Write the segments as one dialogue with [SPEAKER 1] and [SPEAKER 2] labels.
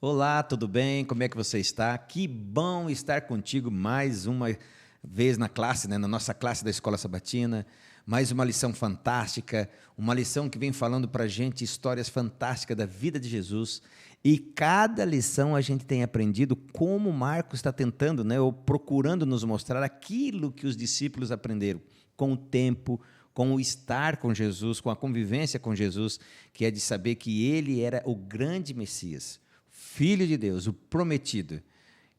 [SPEAKER 1] Olá, tudo bem? Como é que você está? Que bom estar contigo mais uma vez na classe, né? Na nossa classe da Escola Sabatina. Mais uma lição fantástica, uma lição que vem falando para a gente histórias fantásticas da vida de Jesus. E cada lição a gente tem aprendido como Marcos está tentando, né? Ou procurando nos mostrar aquilo que os discípulos aprenderam com o tempo, com o estar com Jesus, com a convivência com Jesus, que é de saber que ele era o grande Messias, Filho de Deus, o prometido.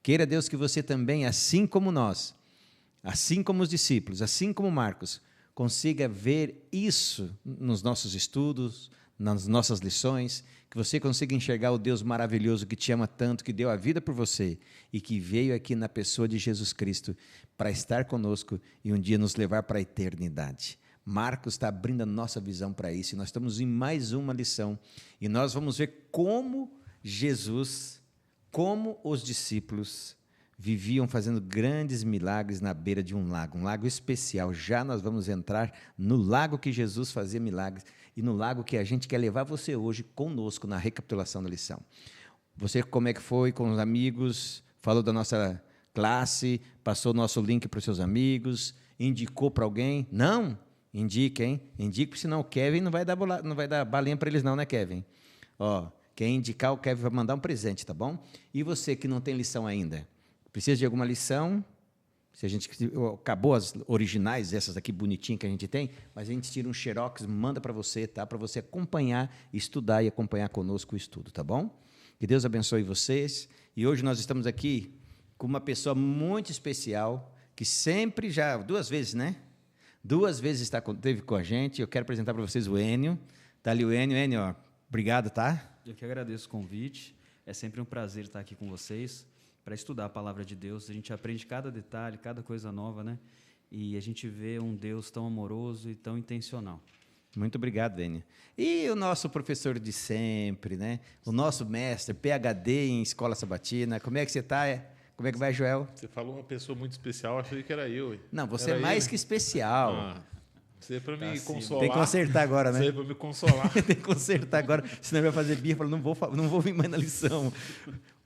[SPEAKER 1] Queira Deus que você também, assim como nós, assim como os discípulos, assim como Marcos, consiga ver isso nos nossos estudos, nas nossas lições, que você consiga enxergar o Deus maravilhoso que te ama tanto, que deu a vida por você e que veio aqui na pessoa de Jesus Cristo para estar conosco e um dia nos levar para a eternidade. Marcos está abrindo a nossa visão para isso e nós estamos em mais uma lição e nós vamos ver como Jesus, como os discípulos viviam fazendo grandes milagres na beira de um lago especial. Já nós vamos entrar no lago que Jesus fazia milagres e no lago que a gente quer levar você hoje conosco na recapitulação da lição. Você como é que foi com os amigos? Falou da nossa classe, passou o nosso link para os seus amigos, indicou para alguém? Não? Indique, hein? Indique, senão o Kevin não vai dar balinha para eles não, né, Kevin? Ó, quem indicar, o Kevin vai mandar um presente, tá bom? E você que não tem lição ainda? Precisa de alguma lição? Se a gente acabou as originais, essas aqui bonitinhas que a gente tem, mas a gente tira um xerox, manda para você, tá? Para você acompanhar, estudar e acompanhar conosco o estudo, tá bom? Que Deus abençoe vocês. E hoje nós estamos aqui com uma pessoa muito especial, que sempre já, 2 vezes, né? 2 vezes esteve com a gente. Eu quero apresentar para vocês o Enio. Está ali o Enio. Enio, ó, obrigado, tá?
[SPEAKER 2] Eu que agradeço o convite. É sempre um prazer estar aqui com vocês para estudar a palavra de Deus. A gente aprende cada detalhe, cada coisa nova, né? E a gente vê um Deus tão amoroso e tão intencional.
[SPEAKER 1] Muito obrigado, Enio. E o nosso professor de sempre, né? O nosso mestre, PhD em Escola Sabatina. Como é que você está? Como é que vai, Joel?
[SPEAKER 3] Você falou uma pessoa muito especial, achei que era eu.
[SPEAKER 1] Não, você
[SPEAKER 3] era
[SPEAKER 1] é mais
[SPEAKER 3] ele.
[SPEAKER 1] que especial.
[SPEAKER 3] Ah, você é para me
[SPEAKER 2] sim.
[SPEAKER 3] consolar.
[SPEAKER 1] Tem que consertar agora, né?
[SPEAKER 3] Você é para me consolar.
[SPEAKER 1] Tem que consertar agora, senão vai fazer birra. Fala, não vou vir mais na lição.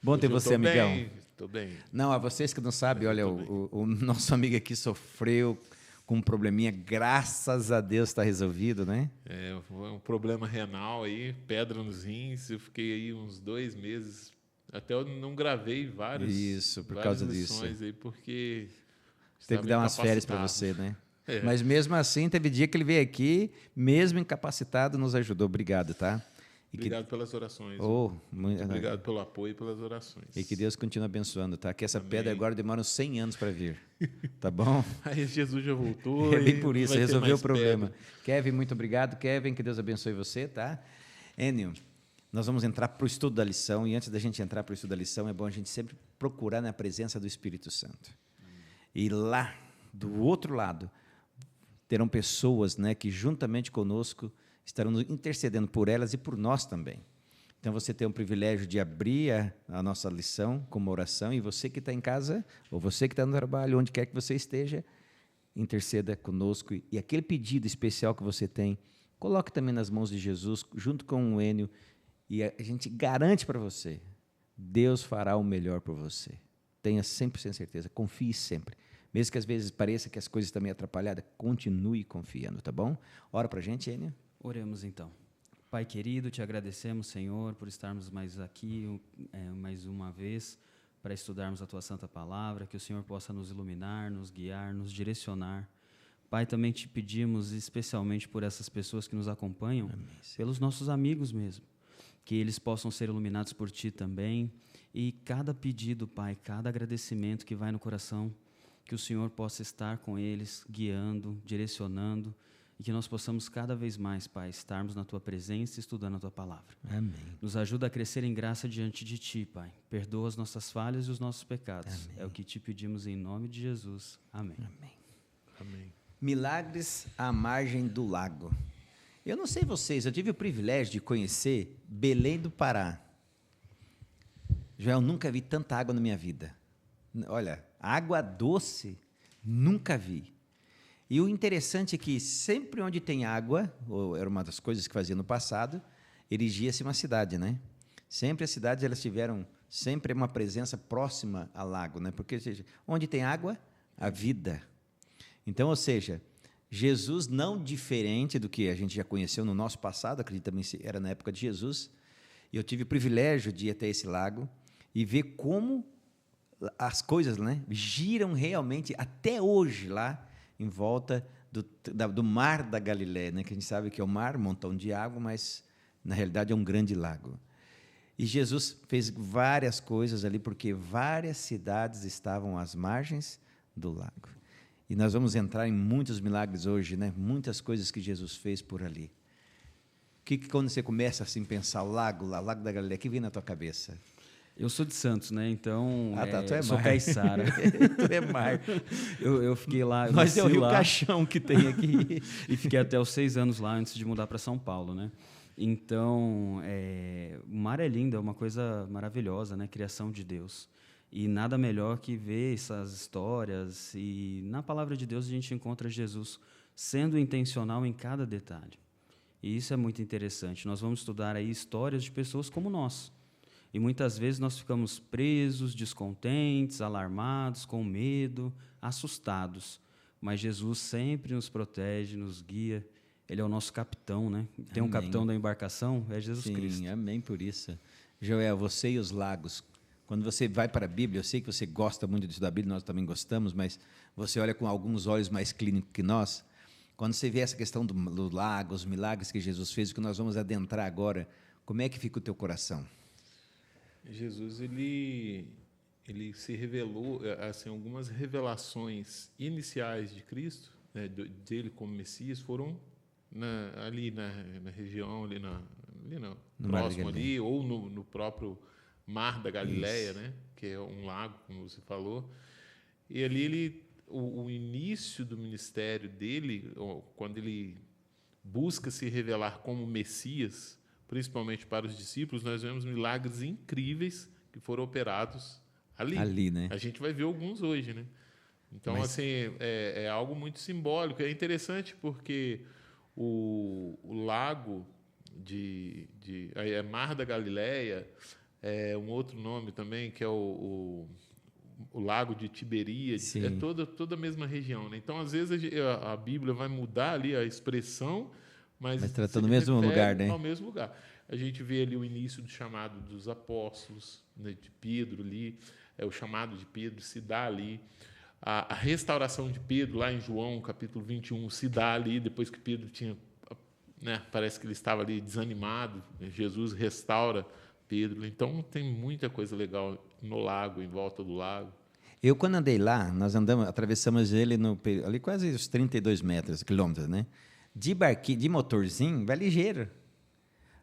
[SPEAKER 1] Bom ter você, amigão.
[SPEAKER 3] Estou bem.
[SPEAKER 1] Não, a vocês que não sabem, olha, o nosso amigo aqui sofreu com um probleminha, graças a Deus está resolvido, né?
[SPEAKER 3] É um problema renal aí, pedra nos rins. Eu fiquei aí uns 2 meses. Até eu não gravei
[SPEAKER 1] Isso, por
[SPEAKER 3] várias
[SPEAKER 1] causa
[SPEAKER 3] lições
[SPEAKER 1] disso.
[SPEAKER 3] aí, porque
[SPEAKER 1] Teve que dar umas férias para
[SPEAKER 3] incapacitado.
[SPEAKER 1] você, né?
[SPEAKER 3] É.
[SPEAKER 1] Mas mesmo assim, teve dia que ele veio aqui, mesmo incapacitado, nos ajudou. Obrigado, tá?
[SPEAKER 3] Obrigado pelas orações.
[SPEAKER 1] Muito
[SPEAKER 3] Obrigado pelo apoio e pelas orações.
[SPEAKER 1] E que Deus continue abençoando, tá? Que essa
[SPEAKER 3] Amém.
[SPEAKER 1] pedra agora demora uns 100 anos para vir, tá bom?
[SPEAKER 3] Aí Jesus já voltou.
[SPEAKER 1] É bem
[SPEAKER 3] e
[SPEAKER 1] por isso,
[SPEAKER 3] vai ter
[SPEAKER 1] resolveu
[SPEAKER 3] mais
[SPEAKER 1] o problema.
[SPEAKER 3] pedra.
[SPEAKER 1] Kevin, muito obrigado. Kevin, que Deus abençoe você, tá? Enio, nós vamos entrar para o estudo da lição, e antes da gente entrar para o estudo da lição, é bom a gente sempre procurar na presença do Espírito Santo. E lá, do outro lado, terão pessoas, né, que juntamente conosco estarão intercedendo por elas e por nós também. Então, você tem o privilégio de abrir a nossa lição com uma oração, e você que está em casa, ou você que está no trabalho, onde quer que você esteja, interceda conosco. E aquele pedido especial que você tem, coloque também nas mãos de Jesus, junto com o Enio, e a gente garante para você, Deus fará o melhor por você. Tenha 100% certeza, confie sempre. Mesmo que às vezes pareça que as coisas estão meio atrapalhadas, continue confiando, tá bom? Ora para a gente, Enio.
[SPEAKER 2] Oremos então. Pai querido, te agradecemos, Senhor, por estarmos mais aqui, mais uma vez, para estudarmos a Tua Santa Palavra, que o Senhor possa nos iluminar, nos guiar, nos direcionar. Pai, também te pedimos especialmente por essas pessoas que nos acompanham,
[SPEAKER 1] Amém,
[SPEAKER 2] pelos nossos amigos mesmo, que eles possam ser iluminados por Ti também, e cada pedido, Pai, cada agradecimento que vai no coração, que o Senhor possa estar com eles, guiando, direcionando, e que nós possamos cada vez mais, Pai, estarmos na Tua presença e estudando a Tua Palavra.
[SPEAKER 1] Amém.
[SPEAKER 2] Nos ajuda a crescer em graça diante de Ti, Pai. Perdoa as nossas falhas e os nossos pecados.
[SPEAKER 1] Amém.
[SPEAKER 2] É o que Te pedimos em nome de Jesus. Amém.
[SPEAKER 1] Amém.
[SPEAKER 3] Amém.
[SPEAKER 1] Milagres à margem do lago. Eu não sei vocês, eu tive o privilégio de conhecer Belém do Pará. Joel, nunca vi tanta água na minha vida. Olha, água doce, nunca vi. E o interessante é que sempre onde tem água, ou era uma das coisas que fazia no passado, erigia-se uma cidade, né? Sempre as cidades elas tiveram sempre uma presença próxima ao lago, né? Porque, ou seja, onde tem água, há vida. Então, ou seja, Jesus, não diferente do que a gente já conheceu no nosso passado, acredito também era na época de Jesus, e eu tive o privilégio de ir até esse lago e ver como as coisas, né, giram realmente até hoje lá em volta do mar da Galileia, né, que a gente sabe que é o mar, um montão de água, mas na realidade é um grande lago. E Jesus fez várias coisas ali, porque várias cidades estavam às margens do lago. E nós vamos entrar em muitos milagres hoje, né? Muitas coisas que Jesus fez por ali. Quando você começa assim, a pensar o lago da Galileia, o que vem na tua cabeça?
[SPEAKER 2] Eu sou de Santos, né? Então,
[SPEAKER 1] Tu é
[SPEAKER 2] sou
[SPEAKER 1] mar.
[SPEAKER 2] caiçara.
[SPEAKER 1] Tu é mar.
[SPEAKER 2] Eu fiquei lá.
[SPEAKER 1] Mas é o Rio
[SPEAKER 2] lá,
[SPEAKER 1] Caixão que tem aqui.
[SPEAKER 2] E fiquei até os 6 anos lá antes de mudar para São Paulo, né? Então, o mar é lindo, é uma coisa maravilhosa, né? Criação de Deus. E nada melhor que ver essas histórias. E na palavra de Deus a gente encontra Jesus sendo intencional em cada detalhe. E isso é muito interessante. Nós vamos estudar aí histórias de pessoas como nós. E muitas vezes nós ficamos presos, descontentes, alarmados, com medo, assustados. Mas Jesus sempre nos protege, nos guia. Ele é o nosso capitão, né? Tem um capitão da embarcação, é Jesus Cristo.
[SPEAKER 1] Sim, amém por isso. Joel, você e os lagos. Quando você vai para a Bíblia, eu sei que você gosta muito de estudar a Bíblia, nós também gostamos, mas você olha com alguns olhos mais clínicos que nós. Quando você vê essa questão do lago, os milagres que Jesus fez, o que nós vamos adentrar agora, como é que fica o teu coração?
[SPEAKER 3] Jesus, ele se revelou, assim, algumas revelações iniciais de Cristo, né, dele como Messias, foram ali na região, no próximo ali, ou no próprio Mar da Galileia, né, que é um lago, como você falou. E ali o início do ministério dele, quando ele busca se revelar como Messias, principalmente para os discípulos, nós vemos milagres incríveis que foram operados ali,
[SPEAKER 1] né?
[SPEAKER 3] A gente vai ver alguns hoje, né? Então, assim, é algo muito simbólico. É interessante porque o lago é Mar da Galileia, é um outro nome também, que é o lago de Tiberíades,
[SPEAKER 1] Sim.
[SPEAKER 3] é toda a mesma região, né? Então, às vezes, a Bíblia vai mudar ali a expressão, mas
[SPEAKER 1] tratando o mesmo lugar, né?
[SPEAKER 3] Ao mesmo lugar. A gente vê ali o início do chamado dos apóstolos, né, de Pedro ali, o chamado de Pedro se dá ali. A restauração de Pedro, lá em João, capítulo 21, se dá ali, depois que Pedro tinha, né, parece que ele estava ali desanimado, Jesus restaura Pedro. Então, tem muita coisa legal no lago, em volta do lago.
[SPEAKER 1] Eu, quando andei lá, nós atravessamos ele ali quase os 32 quilômetros, né? De motorzinho, vai ligeiro.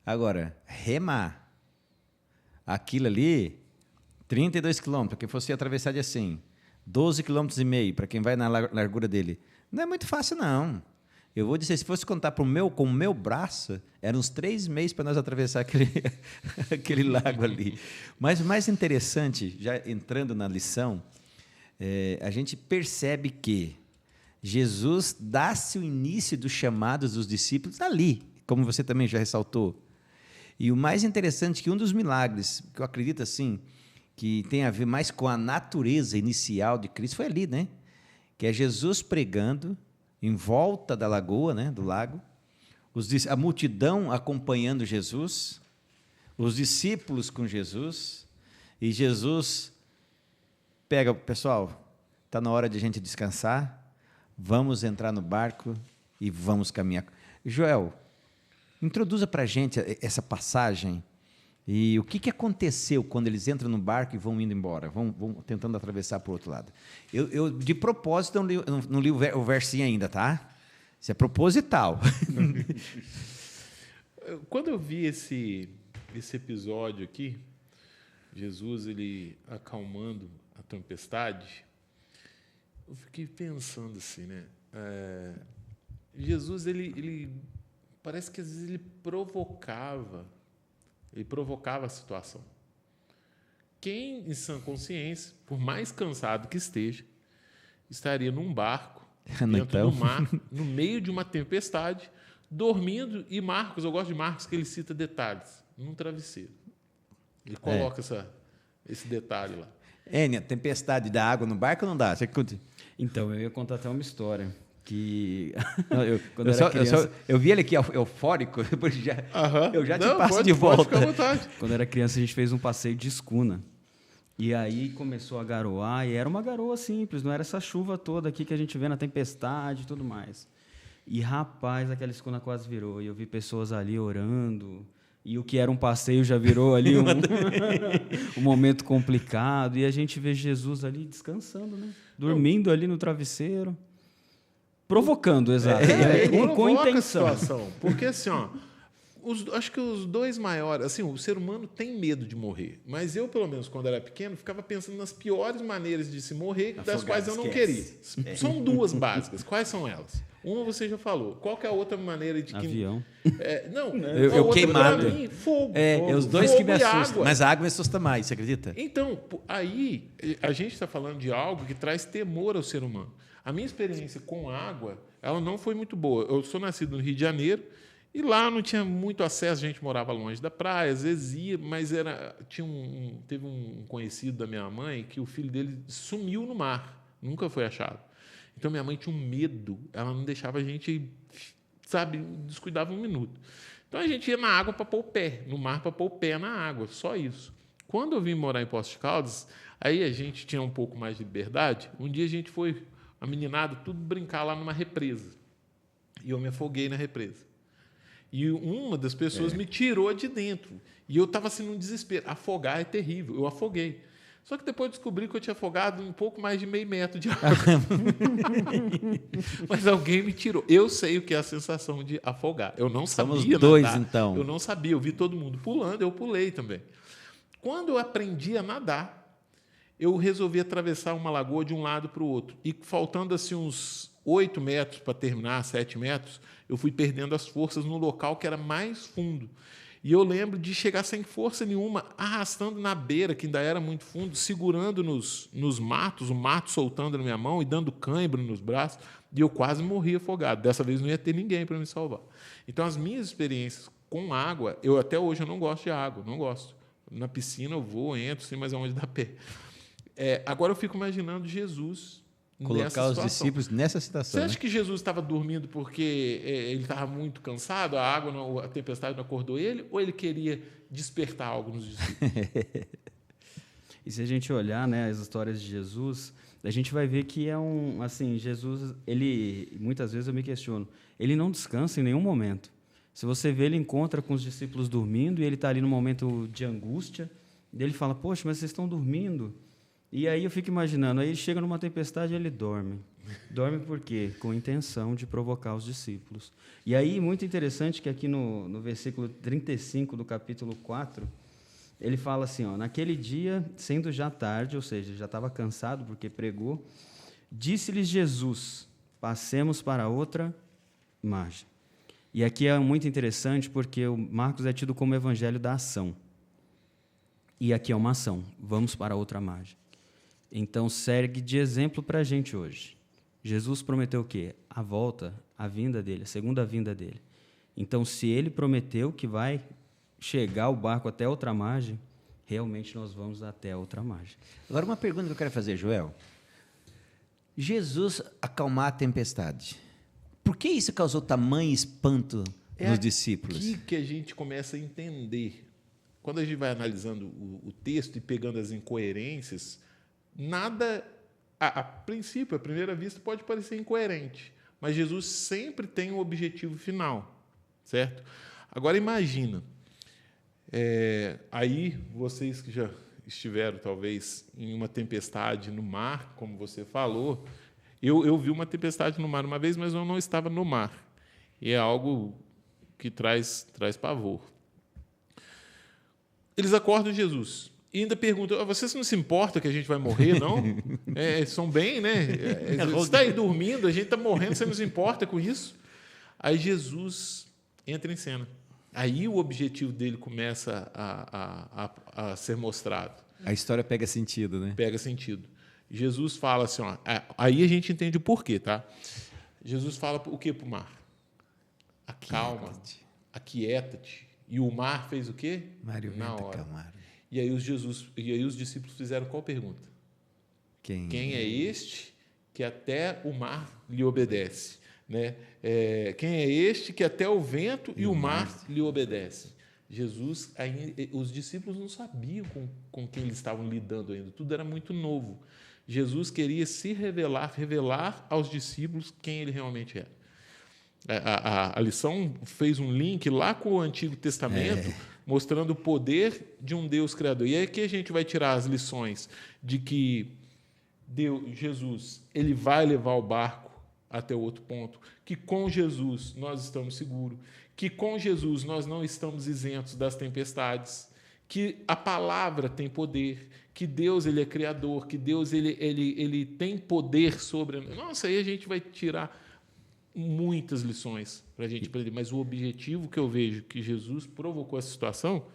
[SPEAKER 1] Agora, remar, aquilo ali, 32 quilômetros, que fosse atravessar de assim, 12,5 km, para quem vai na largura dele, não é muito fácil, não. Eu vou dizer, se fosse contar com o meu braço, eram uns 3 meses para nós atravessar aquele lago ali. Mas o mais interessante, já entrando na lição, a gente percebe que Jesus dá-se o início dos chamados dos discípulos ali, como você também já ressaltou. E o mais interessante é que um dos milagres, que eu acredito assim, que tem a ver mais com a natureza inicial de Cristo, foi ali, né? Que é Jesus pregando em volta da lagoa, né, do lago, a multidão acompanhando Jesus, os discípulos com Jesus, e Jesus pega, pessoal, está na hora de a gente descansar, vamos entrar no barco e vamos caminhar. Joel, introduza para a gente essa passagem e o que aconteceu quando eles entram no barco e vão indo embora, vão tentando atravessar para o outro lado. Eu de propósito, não li o versinho ainda, tá? Isso é proposital.
[SPEAKER 3] Quando eu vi esse episódio aqui, Jesus ele acalmando a tempestade, eu fiquei pensando assim, né? Jesus ele parece que às vezes ele provocava a situação. Quem, em sã consciência, por mais cansado que esteja, estaria num barco, dentro do mar, no meio de uma tempestade, dormindo, e Marcos, eu gosto de Marcos, que ele cita detalhes, num travesseiro. Ele coloca esse detalhe lá.
[SPEAKER 1] Enia, tempestade da água no barco não dá? Você conta?
[SPEAKER 2] Então, eu ia contar até uma história que quando eu era criança...
[SPEAKER 1] Eu vi ele aqui eufórico, depois eu já te passo
[SPEAKER 3] pode,
[SPEAKER 1] de volta.
[SPEAKER 3] Pode ficar à vontade.
[SPEAKER 2] Quando eu era criança, a gente fez um passeio de escuna. E aí começou a garoar, e era uma garoa simples, não era essa chuva toda aqui que a gente vê na tempestade e tudo mais. E, rapaz, aquela escuna quase virou. E eu vi pessoas ali orando. E o que era um passeio já virou ali um momento complicado. E a gente vê Jesus ali descansando, né? Dormindo ali no travesseiro. Provocando, exato. Com intenção.
[SPEAKER 3] A situação, porque, assim, ó, acho que os dois maiores... Assim, o ser humano tem medo de morrer. Mas eu, pelo menos, quando era pequeno, ficava pensando nas piores maneiras de se morrer, das quais eu não queria. São duas básicas. Quais são elas? Uma você já falou. Qual que é a outra maneira de...
[SPEAKER 2] Avião.
[SPEAKER 1] Eu queimado.
[SPEAKER 3] Mim, fogo.
[SPEAKER 1] Os dois que me assustam.
[SPEAKER 3] Água.
[SPEAKER 1] Mas a água me assusta mais, você acredita?
[SPEAKER 3] Então, aí, a gente está falando de algo que traz temor ao ser humano. A minha experiência com água, ela não foi muito boa. Eu sou nascido no Rio de Janeiro e lá não tinha muito acesso. A gente morava longe da praia, às vezes ia, mas teve um conhecido da minha mãe que o filho dele sumiu no mar. Nunca foi achado. Então, minha mãe tinha um medo. Ela não deixava a gente, descuidava um minuto. Então, a gente ia na água para pôr o pé, no mar para pôr o pé na água, só isso. Quando eu vim morar em Poços de Caldas, aí a gente tinha um pouco mais de liberdade. Um dia a gente foi, a meninada, tudo brincar lá numa represa. E eu me afoguei na represa. E uma das pessoas me tirou de dentro. E eu estava assim num desespero. Afogar é terrível. Eu afoguei. Só que depois descobri que eu tinha afogado um pouco mais de meio metro de água. Mas alguém me tirou. Eu sei o que é a sensação de afogar. Eu não sabia
[SPEAKER 1] nadar. Somos dois, então.
[SPEAKER 3] Eu não sabia. Eu vi todo mundo pulando, eu pulei também. Quando eu aprendi a nadar, eu resolvi atravessar uma lagoa de um lado para o outro. E faltando assim uns 8 metros para terminar, 7 metros, eu fui perdendo as forças no local que era mais fundo. E eu lembro de chegar sem força nenhuma, arrastando na beira, que ainda era muito fundo, segurando nos matos, o mato soltando na minha mão e dando cãibra nos braços, e eu quase morri afogado. Dessa vez não ia ter ninguém para me salvar. Então, as minhas experiências com água, até hoje eu não gosto de água, não gosto. Na piscina eu vou, entro, sim, mas é onde dá pé. Agora eu fico imaginando Jesus
[SPEAKER 1] colocar os discípulos nessa situação.
[SPEAKER 3] Você acha que Jesus estava dormindo porque ele estava muito cansado, a tempestade não acordou ele, ou ele queria despertar algo nos discípulos?
[SPEAKER 2] E se a gente olhar, né, as histórias de Jesus, a gente vai ver que Jesus, ele, muitas vezes eu me questiono, ele não descansa em nenhum momento. Se você vê, ele encontra com os discípulos dormindo e ele está ali no momento de angústia, e ele fala, poxa, mas vocês estão dormindo? E aí eu fico imaginando, aí chega numa tempestade e ele dorme. Dorme por quê? Com intenção de provocar os discípulos. E aí, muito interessante que aqui no versículo 35 do capítulo 4, ele fala assim, naquele dia, sendo já tarde, ou seja, já estava cansado porque pregou, disse-lhes Jesus, passemos para outra margem. E aqui é muito interessante porque o Marcos é tido como o evangelho da ação. E aqui é uma ação, vamos para outra margem. Então, serve de exemplo para a gente hoje. Jesus prometeu o quê? A volta, a vinda dele, a segunda vinda dele. Então, se ele prometeu que vai chegar o barco até outra margem, realmente nós vamos até a outra margem.
[SPEAKER 1] Agora, uma pergunta que eu quero fazer, Joel. Jesus acalmar a tempestade. Por que isso causou tamanho espanto nos discípulos?
[SPEAKER 3] É aqui que a gente começa a entender. Quando a gente vai analisando o texto e pegando as incoerências, nada, a princípio, à primeira vista, pode parecer incoerente, mas Jesus sempre tem um objetivo final, certo? Agora, imagina, aí vocês que já estiveram, talvez, em uma tempestade no mar, como você falou, eu vi uma tempestade no mar uma vez, mas eu não estava no mar, e é algo que traz pavor. Eles acordam Jesus. E ainda perguntam, vocês não se importam que a gente vai morrer, não? São bem, né? Você está aí dormindo, a gente está morrendo, você não se importa com isso? Aí Jesus entra em cena. Aí o objetivo dele começa a ser mostrado.
[SPEAKER 1] A história pega sentido, né?
[SPEAKER 3] Pega sentido. Jesus fala assim, aí a gente entende o porquê, tá? Jesus fala o quê para o mar? Acalma, aquieta-te. E o mar fez o quê?
[SPEAKER 1] Mário
[SPEAKER 3] Na
[SPEAKER 1] vento
[SPEAKER 3] hora.
[SPEAKER 1] acalmar.
[SPEAKER 3] E aí os discípulos fizeram qual pergunta? Quem é este que até o mar lhe obedece? Né? Quem é este que até o vento e o mar lhe obedecem? Jesus, os discípulos não sabiam com quem eles estavam lidando ainda, tudo era muito novo. Jesus queria se revelar aos discípulos quem ele realmente era. A lição fez um link lá com o Antigo Testamento, mostrando o poder de um Deus criador. E aí que a gente vai tirar as lições de que Jesus ele vai levar o barco até o outro ponto, que com Jesus nós estamos seguros, que com Jesus nós não estamos isentos das tempestades, que a palavra tem poder, que Deus ele é criador, que Deus ele tem poder sobre... Nossa, aí a gente vai tirar muitas lições para a gente aprender, mas o objetivo que eu vejo que Jesus provocou essa situação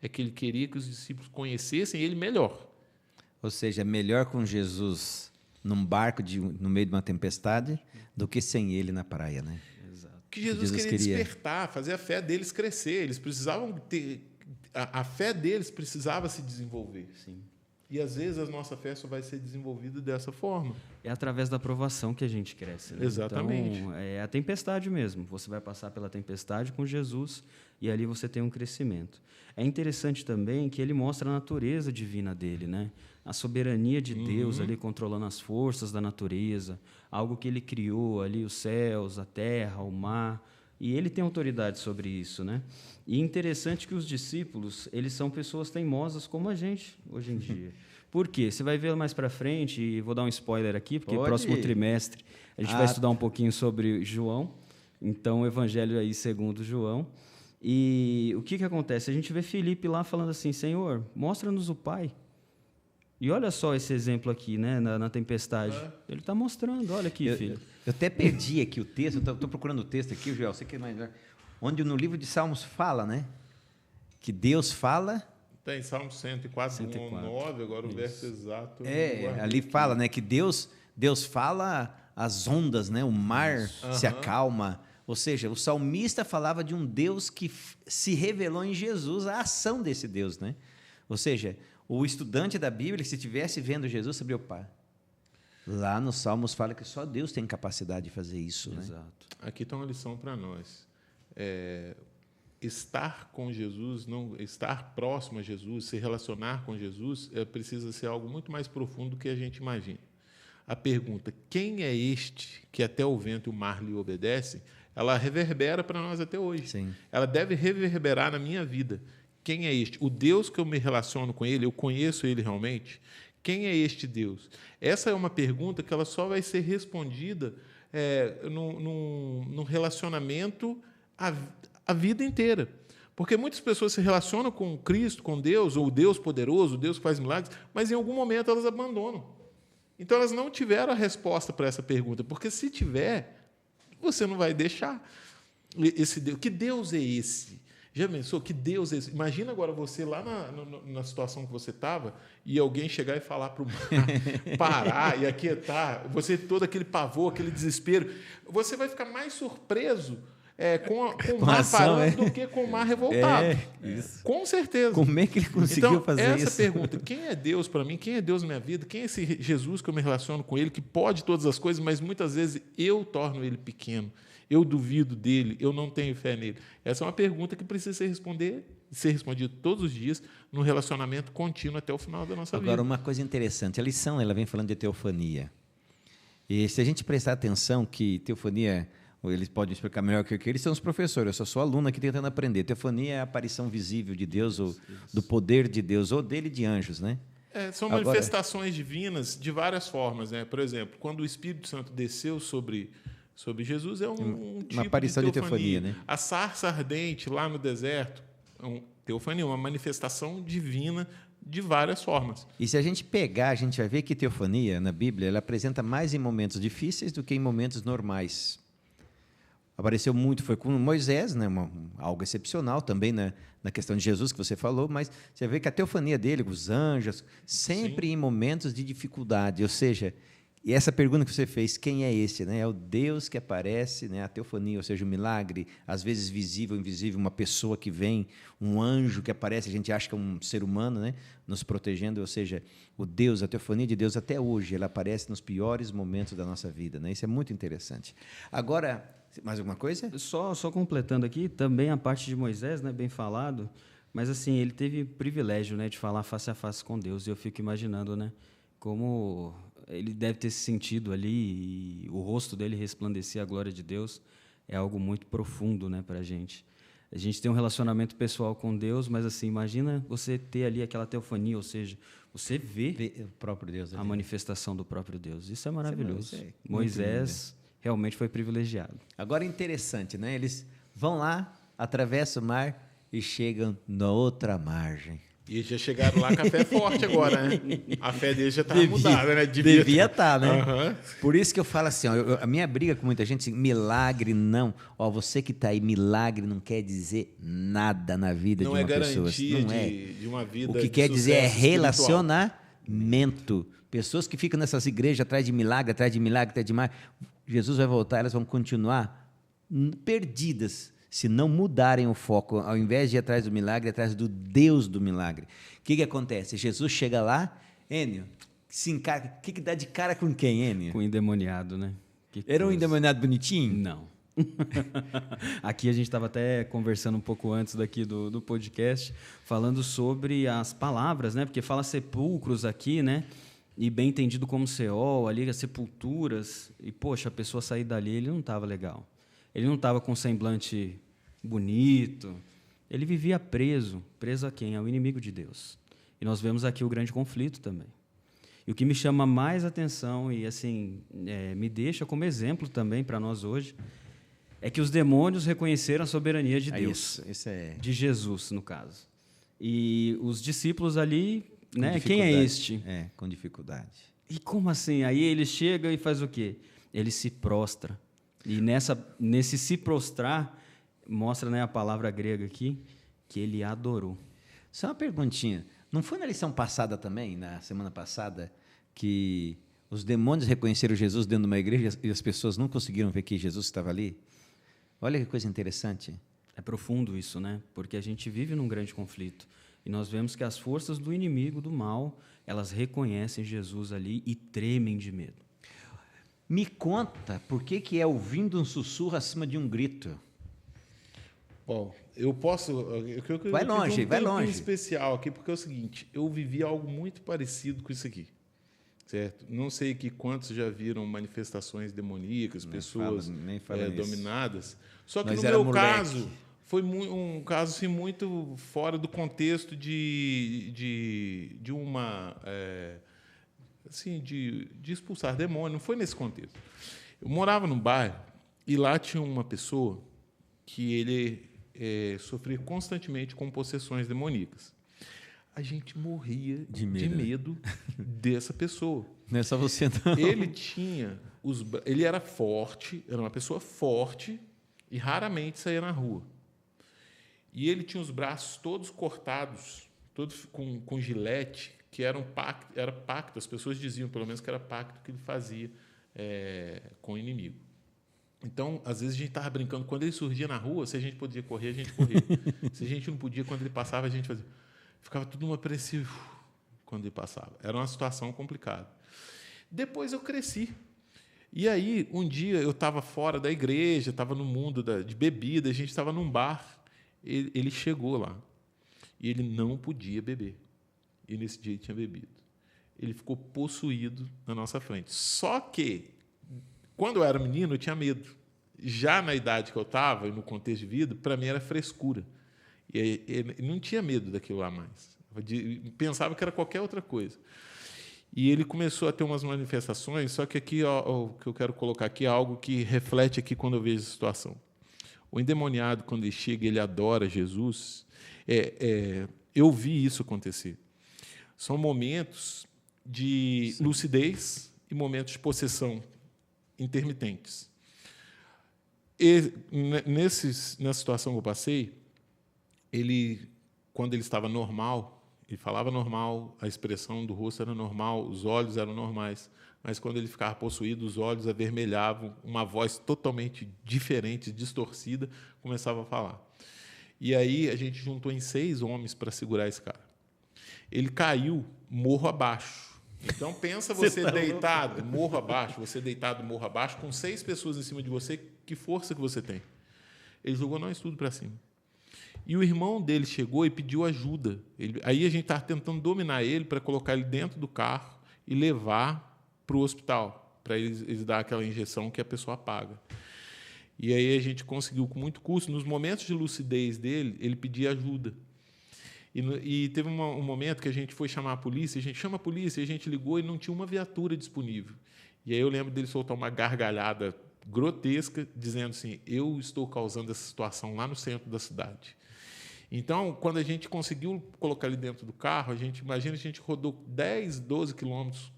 [SPEAKER 3] é que ele queria que os discípulos conhecessem ele melhor.
[SPEAKER 1] Ou seja, é melhor com Jesus num barco no meio de uma tempestade do que sem ele na praia, né?
[SPEAKER 2] Exato.
[SPEAKER 3] Que Jesus queria despertar, fazer a fé deles crescer. Eles precisavam ter... A fé deles precisava se desenvolver.
[SPEAKER 2] Sim.
[SPEAKER 3] E, às vezes, a nossa fé só vai ser desenvolvida dessa forma.
[SPEAKER 2] É através da provação que a gente cresce. Né?
[SPEAKER 3] Exatamente.
[SPEAKER 2] Então, é a tempestade mesmo. Você vai passar pela tempestade com Jesus e ali você tem um crescimento. É interessante também que ele mostra a natureza divina dele, né? A soberania de Deus ali controlando as forças da natureza, algo que ele criou ali, os céus, a terra, o mar, e ele tem autoridade sobre isso, né? E interessante que os discípulos, eles são pessoas teimosas como a gente hoje em dia. Por quê? Você vai ver mais para frente, e vou dar um spoiler aqui, porque próximo trimestre a gente vai estudar um pouquinho sobre João, então o evangelho aí segundo João. E o que acontece? A gente vê Filipe lá falando assim, Senhor, mostra-nos o Pai. E olha só esse exemplo aqui, né, na tempestade. Ele está mostrando, olha aqui, filho.
[SPEAKER 1] Eu até perdi aqui o texto, estou procurando o texto aqui, Joel, você que é mais... Onde no livro de Salmos fala, né? Que Deus fala...
[SPEAKER 3] Tem Salmo 104, 9, agora o verso exato.
[SPEAKER 1] Ali fala, né, que Deus fala as ondas, né, o mar se acalma. Ou seja, o salmista falava de um Deus que se revelou em Jesus, a ação desse Deus, né? Ou seja, o estudante da Bíblia, se estivesse vendo Jesus, sabia, opa, lá nos Salmos fala que só Deus tem capacidade de fazer isso.
[SPEAKER 2] Exato.
[SPEAKER 1] Né?
[SPEAKER 3] Aqui está uma lição para nós. Estar com Jesus, não estar próximo a Jesus, se relacionar com Jesus, precisa ser algo muito mais profundo do que a gente imagina. A pergunta, quem é este que até o vento e o mar lhe obedecem, ela reverbera para nós até hoje.
[SPEAKER 1] Sim.
[SPEAKER 3] Ela deve reverberar na minha vida. Quem é este? O Deus que eu me relaciono com ele, eu conheço ele realmente? Quem é este Deus? Essa é uma pergunta que ela só vai ser respondida num relacionamento a vida inteira. Porque muitas pessoas se relacionam com Cristo, com Deus, ou o Deus poderoso, o Deus que faz milagres, mas em algum momento elas abandonam. Então elas não tiveram a resposta para essa pergunta, porque se tiver, você não vai deixar esse Deus. Que Deus é esse? Já pensou? Que Deus é esse? Imagina agora você lá na situação que você estava e alguém chegar e falar para o mar parar e aquietar, você todo aquele pavor, aquele desespero. Você vai ficar mais surpreso com o mar parando do que com o mar revoltado.
[SPEAKER 1] Isso.
[SPEAKER 3] Com certeza.
[SPEAKER 1] Como é que ele conseguiu fazer isso?
[SPEAKER 3] Essa pergunta, quem é Deus para mim? Quem é Deus na minha vida? Quem é esse Jesus que eu me relaciono com ele, que pode todas as coisas, mas muitas vezes eu torno ele pequeno. Eu duvido dele, eu não tenho fé nele. Essa é uma pergunta que precisa ser respondida todos os dias num relacionamento contínuo até o final da nossa vida.
[SPEAKER 1] Agora, uma coisa interessante, a lição ela vem falando de teofania. E se a gente prestar atenção que teofania, eles podem explicar melhor que eles são os professores, eu só sou aluno aqui tentando aprender. Teofania é a aparição visível de Deus, ou do poder de Deus, ou dele de anjos, né?
[SPEAKER 3] São manifestações divinas de várias formas, né? Por exemplo, quando o Espírito Santo desceu sobre Jesus, é um tipo
[SPEAKER 1] uma aparição de teofania, né?
[SPEAKER 3] A sarça ardente lá no deserto, teofania, uma manifestação divina de várias formas.
[SPEAKER 1] E se a gente pegar, a gente vai ver que teofania, na Bíblia, ela apresenta mais em momentos difíceis do que em momentos normais. Apareceu muito, foi com Moisés, né? Algo excepcional também na questão de Jesus que você falou, mas você vê que a teofania dele, os anjos, sempre em momentos de dificuldade, ou seja, E essa pergunta que você fez, quem é esse? Né? É o Deus que aparece, né? A teofania, ou seja, o milagre, às vezes visível, invisível, uma pessoa que vem, um anjo que aparece, a gente acha que é um ser humano, né? Nos protegendo, ou seja, o Deus, a teofania de Deus até hoje, ela aparece nos piores momentos da nossa vida. Né? Isso é muito interessante. Agora, mais alguma coisa?
[SPEAKER 2] Só completando aqui, também a parte de Moisés, né, bem falado, mas assim, ele teve privilégio, né, de falar face a face com Deus, e eu fico imaginando, né, como ele deve ter se sentido ali, e o rosto dele resplandecer a glória de Deus, é algo muito profundo, né, para a gente. A gente tem um relacionamento pessoal com Deus, mas assim, imagina você ter ali aquela teofania, ou seja, você vê
[SPEAKER 1] O próprio Deus.
[SPEAKER 2] a manifestação do próprio Deus. Isso é maravilhoso.
[SPEAKER 1] Isso é muito
[SPEAKER 2] Moisés realmente foi privilegiado.
[SPEAKER 1] Agora, interessante, né? Eles vão lá, atravessam o mar e chegam na outra margem.
[SPEAKER 3] E eles já chegaram lá com a fé forte agora, né? A fé deles já estava mudada, né?
[SPEAKER 1] Devia estar, né?
[SPEAKER 3] Aham.
[SPEAKER 1] Por isso que eu falo assim, ó, a minha briga com muita gente, assim, milagre não. Ó, você que está aí, milagre não quer dizer nada na vida
[SPEAKER 3] Não
[SPEAKER 1] de
[SPEAKER 3] é
[SPEAKER 1] uma pessoa.
[SPEAKER 3] garantia
[SPEAKER 1] Não é.
[SPEAKER 3] de uma vida
[SPEAKER 1] O que
[SPEAKER 3] de
[SPEAKER 1] quer dizer é
[SPEAKER 3] sucesso espiritual.
[SPEAKER 1] relacionamento. Pessoas que ficam nessas igrejas atrás de milagre, atrás de milagre, atrás de milagre. Jesus vai voltar, elas vão continuar perdidas se não mudarem o foco, ao invés de ir atrás do milagre, atrás do Deus do milagre. O que acontece? Jesus chega lá, Enio, o que dá de cara com quem, Enio?
[SPEAKER 2] Com o endemoniado, né? Que
[SPEAKER 1] Era um
[SPEAKER 2] coisa.
[SPEAKER 1] endemoniado bonitinho?
[SPEAKER 2] Não. Aqui a gente estava até conversando um pouco antes daqui do podcast, falando sobre as palavras, né? Porque fala sepulcros aqui, né? E bem entendido como Seol, ali as sepulturas. E, poxa, a pessoa sair dali, ele não estava legal. Ele não estava com um semblante bonito. Ele vivia preso. Preso a quem? Ao inimigo de Deus. E nós vemos aqui o grande conflito também. E o que me chama mais atenção e assim me deixa como exemplo também para nós hoje é que os demônios reconheceram a soberania de Deus,
[SPEAKER 1] Isso é...
[SPEAKER 2] de Jesus, no caso. E os discípulos ali,
[SPEAKER 1] com
[SPEAKER 2] né? Quem é
[SPEAKER 1] dificuldade.
[SPEAKER 2] este?
[SPEAKER 1] É, com dificuldade.
[SPEAKER 2] E como assim? Aí ele chega e faz o quê? Ele se prostra. E nesse se prostrar, mostra, né, a palavra grega aqui, que ele adorou.
[SPEAKER 1] Só uma perguntinha. Não foi na lição passada também, na semana passada, que os demônios reconheceram Jesus dentro de uma igreja e as pessoas não conseguiram ver que Jesus estava ali? Olha que coisa interessante.
[SPEAKER 2] É profundo isso, né? Porque a gente vive num grande conflito. E nós vemos que as forças do inimigo, do mal, elas reconhecem Jesus ali e tremem de medo.
[SPEAKER 1] Me conta por que é ouvindo um sussurro acima de um grito?
[SPEAKER 3] Bom, eu posso...
[SPEAKER 1] Vai longe, vai longe.
[SPEAKER 3] Especial aqui, porque é o seguinte, eu vivi algo muito parecido com isso aqui. Certo? Não sei que quantos já viram manifestações demoníacas, pessoas dominadas. Só que no meu caso, foi um caso assim, muito fora do contexto de uma... assim, de expulsar demônio. Não foi nesse contexto. Eu morava num bairro e lá tinha uma pessoa que ele sofria constantemente com possessões demoníacas. A gente morria de medo dessa pessoa.
[SPEAKER 1] Não é só você, não.
[SPEAKER 3] Ele era forte, era uma pessoa forte e raramente saía na rua. E ele tinha os braços todos cortados, todos com gilete, que era pacto, as pessoas diziam, pelo menos, que era pacto que ele fazia com o inimigo. Então, às vezes, a gente estava brincando. Quando ele surgia na rua, se a gente podia correr, a gente corria. Se a gente não podia, quando ele passava, a gente fazia. Ficava tudo uma apreensivo quando ele passava. Era uma situação complicada. Depois eu cresci. E aí, um dia, eu estava fora da igreja, estava no mundo de bebida, a gente estava num bar. Ele chegou lá. E ele não podia beber. E nesse dia ele tinha bebido. Ele ficou possuído na nossa frente. Só que, quando eu era menino, eu tinha medo. Já na idade que eu estava, e no contexto de vida, para mim era frescura. E ele não tinha medo daquilo lá mais. Pensava que era qualquer outra coisa. E ele começou a ter umas manifestações, só que aqui, o que eu quero colocar aqui é algo que reflete aqui quando eu vejo a situação. O endemoniado, quando ele chega, ele adora Jesus. Eu vi isso acontecer. São momentos de lucidez e momentos de possessão intermitentes. E nessa situação que eu passei, quando ele estava normal, Ele falava normal, a expressão do rosto era normal, os olhos eram normais. Mas quando ele ficava possuído, os olhos avermelhavam, uma voz totalmente diferente, distorcida, começava a falar. E aí a gente juntou em 6 homens para segurar esse cara. Ele caiu morro abaixo. Então pensa você deitado, morro abaixo, com 6 pessoas em cima de você, que força que você tem? Ele jogou nós tudo para cima. E o irmão dele chegou e pediu ajuda. Aí a gente estava tentando dominar ele para colocar ele dentro do carro e levar para o hospital, para eles dar aquela injeção que a pessoa paga. E aí a gente conseguiu com muito custo. Nos momentos de lucidez dele, ele pedia ajuda. E teve um momento que a gente foi chamar a polícia, a gente chama a polícia, a gente ligou e não tinha uma viatura disponível. E aí eu lembro dele soltar uma gargalhada grotesca, dizendo assim, eu estou causando essa situação lá no centro da cidade. Então, quando a gente conseguiu colocar ele dentro do carro, a gente rodou 10, 12 quilômetros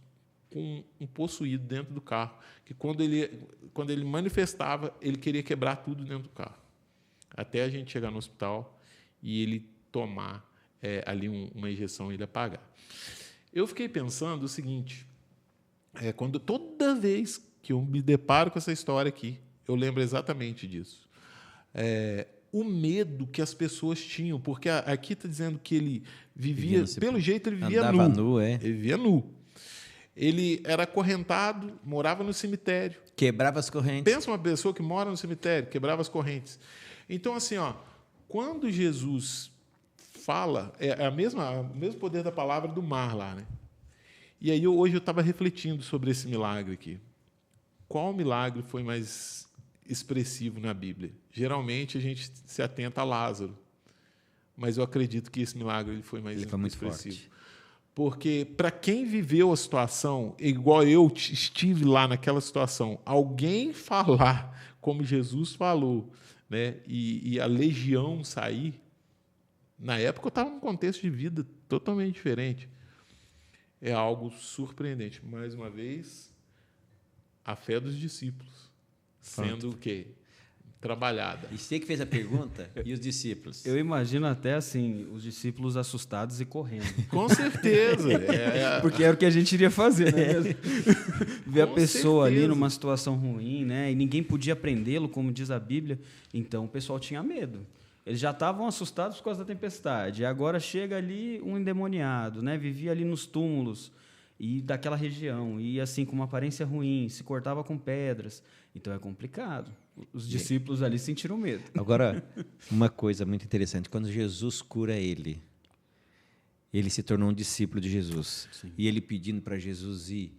[SPEAKER 3] com um possuído dentro do carro, que quando ele manifestava, ele queria quebrar tudo dentro do carro. Até a gente chegar no hospital e ele tomar ali uma injeção e ele apagar. Eu fiquei pensando o seguinte, toda vez que eu me deparo com essa história aqui, eu lembro exatamente disso. O medo que as pessoas tinham, porque aqui está dizendo que ele vivia, pelo jeito ele vivia
[SPEAKER 1] andava
[SPEAKER 3] nu.
[SPEAKER 1] Ele
[SPEAKER 3] vivia nu. Ele era acorrentado, morava no cemitério.
[SPEAKER 1] Quebrava as correntes.
[SPEAKER 3] Pensa uma pessoa que mora no cemitério, quebrava as correntes. Então, assim, quando Jesus fala, o mesmo poder da palavra do mar lá, né? E aí hoje eu estava refletindo sobre esse milagre aqui. Qual milagre foi mais expressivo na Bíblia? Geralmente a gente se atenta a Lázaro, mas eu acredito que esse milagre ele foi mais
[SPEAKER 1] muito
[SPEAKER 3] expressivo.
[SPEAKER 1] Forte.
[SPEAKER 3] Porque para quem viveu a situação, igual eu estive lá naquela situação, alguém falar como Jesus falou, né, e a legião sair, na época eu estava num contexto de vida totalmente diferente. É algo surpreendente. Mais uma vez, a fé dos discípulos sendo o quê? Trabalhada.
[SPEAKER 1] E você que fez a pergunta, e os discípulos?
[SPEAKER 2] Eu imagino até assim, os discípulos assustados e correndo.
[SPEAKER 3] Com certeza.
[SPEAKER 2] Porque era o que a gente iria fazer, né? Ver a pessoa
[SPEAKER 3] certeza.
[SPEAKER 2] ali numa situação ruim, né? E ninguém podia prendê-lo, como diz a Bíblia. Então o pessoal tinha medo. Eles já estavam assustados por causa da tempestade. E agora chega ali um endemoniado, né? Vivia ali nos túmulos e daquela região. E assim, com uma aparência ruim, se cortava com pedras. Então é complicado. Os discípulos ali sentiram medo.
[SPEAKER 1] Agora, uma coisa muito interessante. Quando Jesus cura ele se tornou um discípulo de Jesus.
[SPEAKER 2] Sim.
[SPEAKER 1] E ele pedindo para Jesus ir.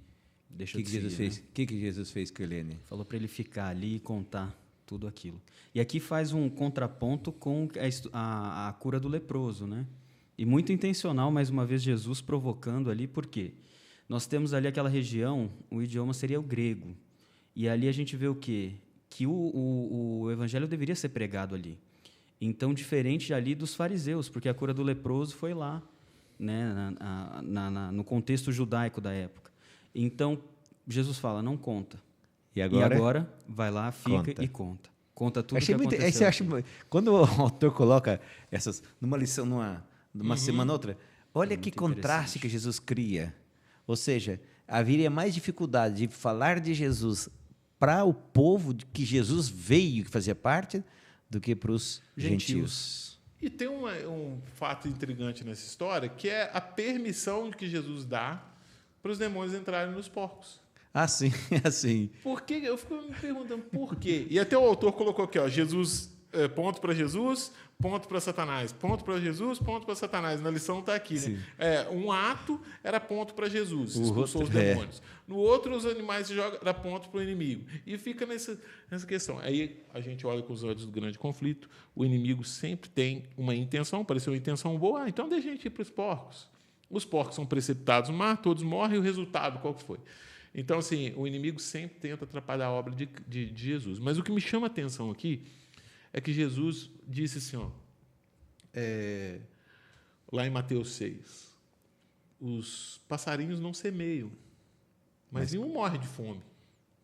[SPEAKER 1] O que Jesus fez?
[SPEAKER 2] Né?
[SPEAKER 1] O que Jesus fez com Helene?
[SPEAKER 2] Falou para ele ficar ali e contar tudo aquilo. E aqui faz um contraponto com a cura do leproso, né? E muito intencional, mais uma vez, Jesus provocando ali, por quê? Nós temos ali aquela região, o idioma seria o grego. E ali a gente vê o quê? Que o evangelho deveria ser pregado ali. Então, diferente ali dos fariseus, porque a cura do leproso foi lá, né? No contexto judaico da época. Então, Jesus fala, não conta.
[SPEAKER 1] E agora
[SPEAKER 2] vai lá, fica
[SPEAKER 1] conta.
[SPEAKER 2] E conta. Conta tudo o
[SPEAKER 1] Achei
[SPEAKER 2] que
[SPEAKER 1] muito,
[SPEAKER 2] aconteceu.
[SPEAKER 1] Quando o autor coloca essas numa lição, numa semana outra, olha que contraste que Jesus cria. Ou seja, haveria mais dificuldade de falar de Jesus para o povo que Jesus veio, que fazia parte, do que para os gentios.
[SPEAKER 3] E tem um fato intrigante nessa história, que é a permissão que Jesus dá para os demônios entrarem nos porcos.
[SPEAKER 1] Assim, assim.
[SPEAKER 3] Por quê? Eu fico me perguntando por quê. E até o autor colocou aqui, Jesus, ponto para Jesus, ponto para Satanás. Ponto para Jesus, ponto para Satanás. Na lição está aqui. Né? Um ato era ponto para Jesus, expulsou os demônios. No outro, os animais se jogam, era ponto para o inimigo. E fica nessa questão. Aí a gente olha com os olhos do grande conflito, o inimigo sempre tem uma intenção, pareceu uma intenção boa, então deixa a gente ir para os porcos. Os porcos são precipitados no mar, todos morrem, e o resultado qual que foi? Então, assim, o inimigo sempre tenta atrapalhar a obra de Jesus. Mas o que me chama a atenção aqui é que Jesus disse assim, lá em Mateus 6, os passarinhos não semeiam, mas nenhum morre de fome.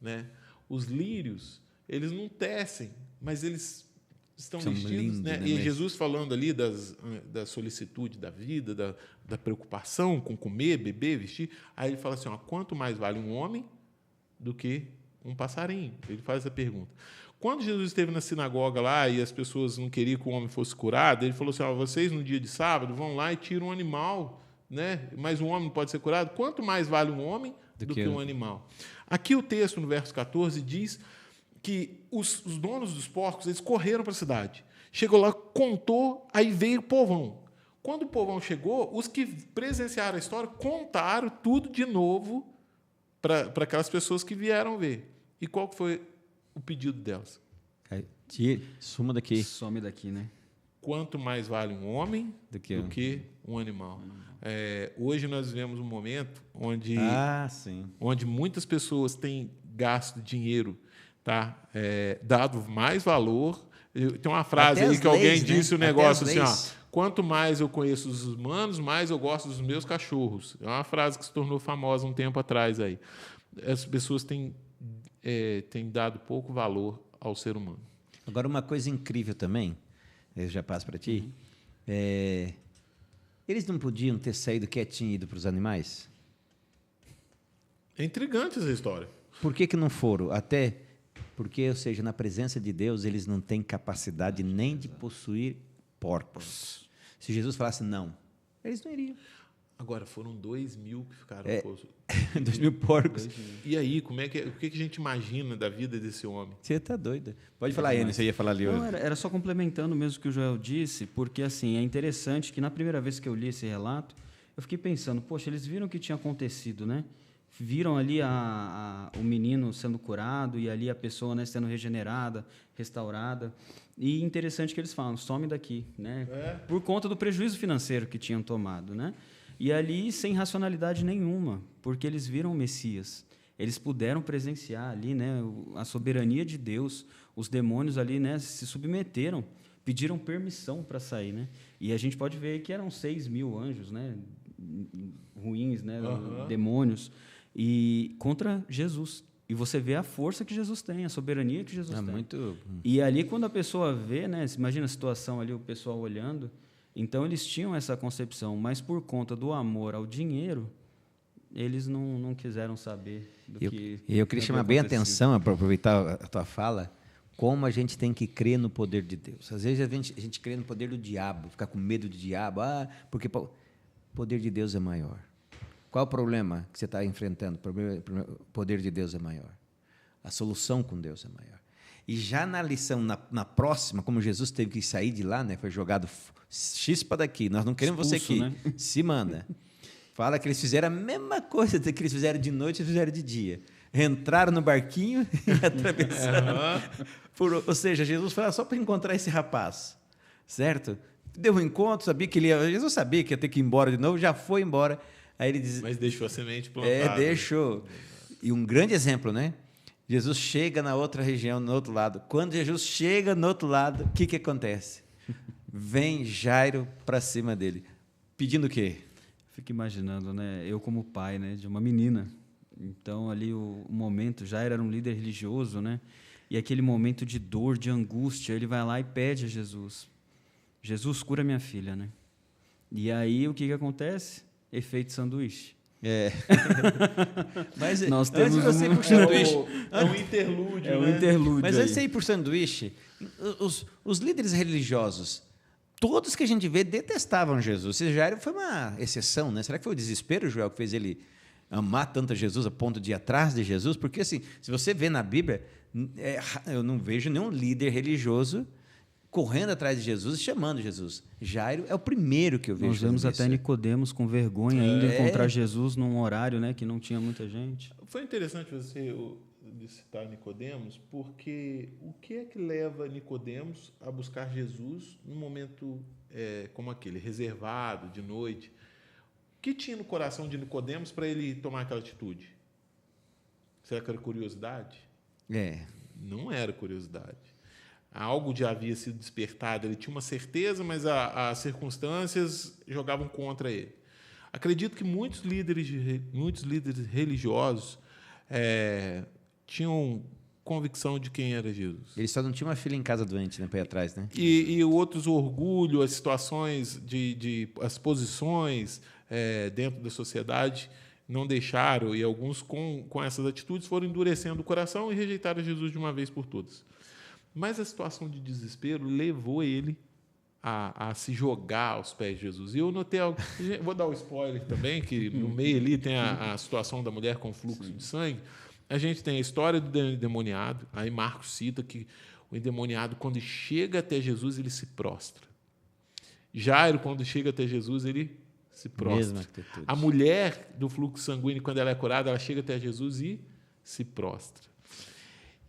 [SPEAKER 3] Né? Os lírios, eles não tecem, mas eles estão
[SPEAKER 1] São
[SPEAKER 3] vestidos,
[SPEAKER 1] lindos,
[SPEAKER 3] né?
[SPEAKER 1] né?
[SPEAKER 3] E
[SPEAKER 1] Mas-
[SPEAKER 3] Jesus falando ali da solicitude da vida, da preocupação com comer, beber, vestir. Aí ele fala assim, ó, quanto mais vale um homem do que um passarinho? Ele faz essa pergunta. Quando Jesus esteve na sinagoga lá e as pessoas não queriam que o homem fosse curado, ele falou assim, ó, vocês no dia de sábado vão lá e tiram um animal, né? Mas um homem não pode ser curado. Quanto mais vale um homem do que um animal? Aqui o texto, no verso 14, diz que os donos dos porcos, eles correram para a cidade. Chegou lá, contou, aí veio o povão. Quando o povão chegou, os que presenciaram a história contaram tudo de novo para aquelas pessoas que vieram ver. E qual foi o pedido delas?
[SPEAKER 1] Suma daqui.
[SPEAKER 2] Some daqui, né?
[SPEAKER 3] Quanto mais vale um homem
[SPEAKER 1] Do
[SPEAKER 3] do
[SPEAKER 1] que
[SPEAKER 3] que um animal. Hoje nós vivemos um momento onde,
[SPEAKER 1] sim.
[SPEAKER 3] onde muitas pessoas têm gasto dinheiro, tá? Dado mais valor. Tem uma frase
[SPEAKER 1] Até
[SPEAKER 3] aí
[SPEAKER 1] as
[SPEAKER 3] que alguém
[SPEAKER 1] leis, né?
[SPEAKER 3] disse o
[SPEAKER 1] Até
[SPEAKER 3] negócio
[SPEAKER 1] as
[SPEAKER 3] assim, ó,
[SPEAKER 1] leis.
[SPEAKER 3] quanto mais eu conheço os humanos, mais eu gosto dos meus cachorros. É uma frase que se tornou famosa um tempo atrás aí. As pessoas têm dado pouco valor ao ser humano.
[SPEAKER 1] Agora, uma coisa incrível também, eu já passo para ti, eles não podiam ter saído quietinho e ido para os animais?
[SPEAKER 3] É intrigante essa história.
[SPEAKER 1] Por que não foram? Até porque, ou seja, na presença de Deus, eles não têm capacidade nem de possuir porcos. Se Jesus falasse não, eles não iriam.
[SPEAKER 3] Agora, foram 2.000 que ficaram...
[SPEAKER 1] 2.000 porcos.
[SPEAKER 3] E aí, o que a gente imagina da vida desse homem?
[SPEAKER 1] Você está doido. Pode falar, Enio, você ia falar ali.
[SPEAKER 2] Não, era só complementando mesmo o que o Joel disse, porque assim, é interessante que na primeira vez que eu li esse relato, eu fiquei pensando, poxa, eles viram o que tinha acontecido, né? Viram ali o menino sendo curado e ali a pessoa, né, sendo regenerada, restaurada. E interessante que eles falam, some daqui, né? Por conta do prejuízo financeiro que tinham tomado, né? E ali sem racionalidade nenhuma, porque eles viram o Messias. Eles puderam presenciar ali, né, a soberania de Deus. Os demônios ali, né, se submeteram, pediram permissão para sair, né? E a gente pode ver que eram 6.000 anjos, né, ruins, né, demônios, e contra Jesus. E você vê a força que Jesus tem, a soberania que Jesus tem.
[SPEAKER 1] Muito...
[SPEAKER 2] E ali, quando a pessoa vê, né, imagina a situação ali, o pessoal olhando, então eles tinham essa concepção, mas por conta do amor ao dinheiro, eles não quiseram saber do que...
[SPEAKER 1] E eu queria chamar bem a atenção, para aproveitar a tua fala, como a gente tem que crer no poder de Deus. Às vezes a gente crê no poder do diabo, ficar com medo do diabo, porque o poder de Deus é maior. Qual o problema que você está enfrentando? O poder de Deus é maior. A solução com Deus é maior. E já na lição, na próxima, como Jesus teve que sair de lá, né, foi jogado chispa daqui, nós não queremos
[SPEAKER 2] Expulso,
[SPEAKER 1] você aqui, né? Se manda. Fala que eles fizeram a mesma coisa que eles fizeram de noite, eles fizeram de dia. Entraram no barquinho e atravessaram. Ou seja, Jesus foi lá só para encontrar esse rapaz, certo? Deu um encontro, sabia que Jesus sabia que ia ter que ir embora de novo, já foi embora. Aí ele diz,
[SPEAKER 3] Mas deixou a semente plantada.
[SPEAKER 1] Deixou. E um grande exemplo, né? Jesus chega na outra região, no outro lado. Quando Jesus chega no outro lado, o que acontece? Vem Jairo para cima dele. Pedindo o quê?
[SPEAKER 2] Fico imaginando, né? Eu como pai, né, de uma menina. Então, ali o momento, Jairo era um líder religioso, né? E aquele momento de dor, de angústia, ele vai lá e pede a Jesus. Jesus, cura minha filha, né? E aí, o que acontece? Efeito sanduíche.
[SPEAKER 1] Mas
[SPEAKER 2] nós temos
[SPEAKER 1] antes de você ir pro sanduíche,
[SPEAKER 3] É um interlúdio,
[SPEAKER 2] É um
[SPEAKER 3] né?
[SPEAKER 2] interlúdio.
[SPEAKER 1] mas
[SPEAKER 2] aí.
[SPEAKER 1] antes de você ir para o sanduíche, os líderes religiosos, todos que a gente vê detestavam Jesus. Esse Jairo foi uma exceção, né? Será que foi o desespero, Joel, que fez ele amar tanto a Jesus a ponto de ir atrás de Jesus? Porque, assim, se você vê na Bíblia, eu não vejo nenhum líder religioso correndo atrás de Jesus e chamando Jesus. Jairo é o primeiro que eu vejo.
[SPEAKER 2] Nós vemos
[SPEAKER 1] fazendo
[SPEAKER 2] até
[SPEAKER 1] isso.
[SPEAKER 2] Nicodemos com vergonha ainda encontrar Jesus num horário, né, que não tinha muita gente.
[SPEAKER 3] Foi interessante você citar Nicodemos, porque o que é que leva Nicodemos a buscar Jesus num momento como aquele, reservado, de noite? O que tinha no coração de Nicodemos para ele tomar aquela atitude? Será que era curiosidade? Não era curiosidade. Algo já havia sido despertado, ele tinha uma certeza, mas as circunstâncias jogavam contra ele. Acredito que muitos líderes religiosos tinham convicção de quem era Jesus.
[SPEAKER 1] Ele só não tinha uma filha em casa doente, né, para ir atrás, né?
[SPEAKER 3] E outros, o orgulho, as situações, as posições dentro da sociedade não deixaram, e alguns com essas atitudes foram endurecendo o coração e rejeitaram Jesus de uma vez por todas. Mas a situação de desespero levou ele a se jogar aos pés de Jesus. E eu notei algo, vou dar um spoiler também, que no meio ali tem a situação da mulher com fluxo de sangue. A gente tem a história do endemoniado, aí Marcos cita que o endemoniado, quando chega até Jesus, ele se prostra. Jairo, quando chega até Jesus, ele se prostra. A mulher do fluxo sanguíneo, quando ela é curada, ela chega até Jesus e se prostra.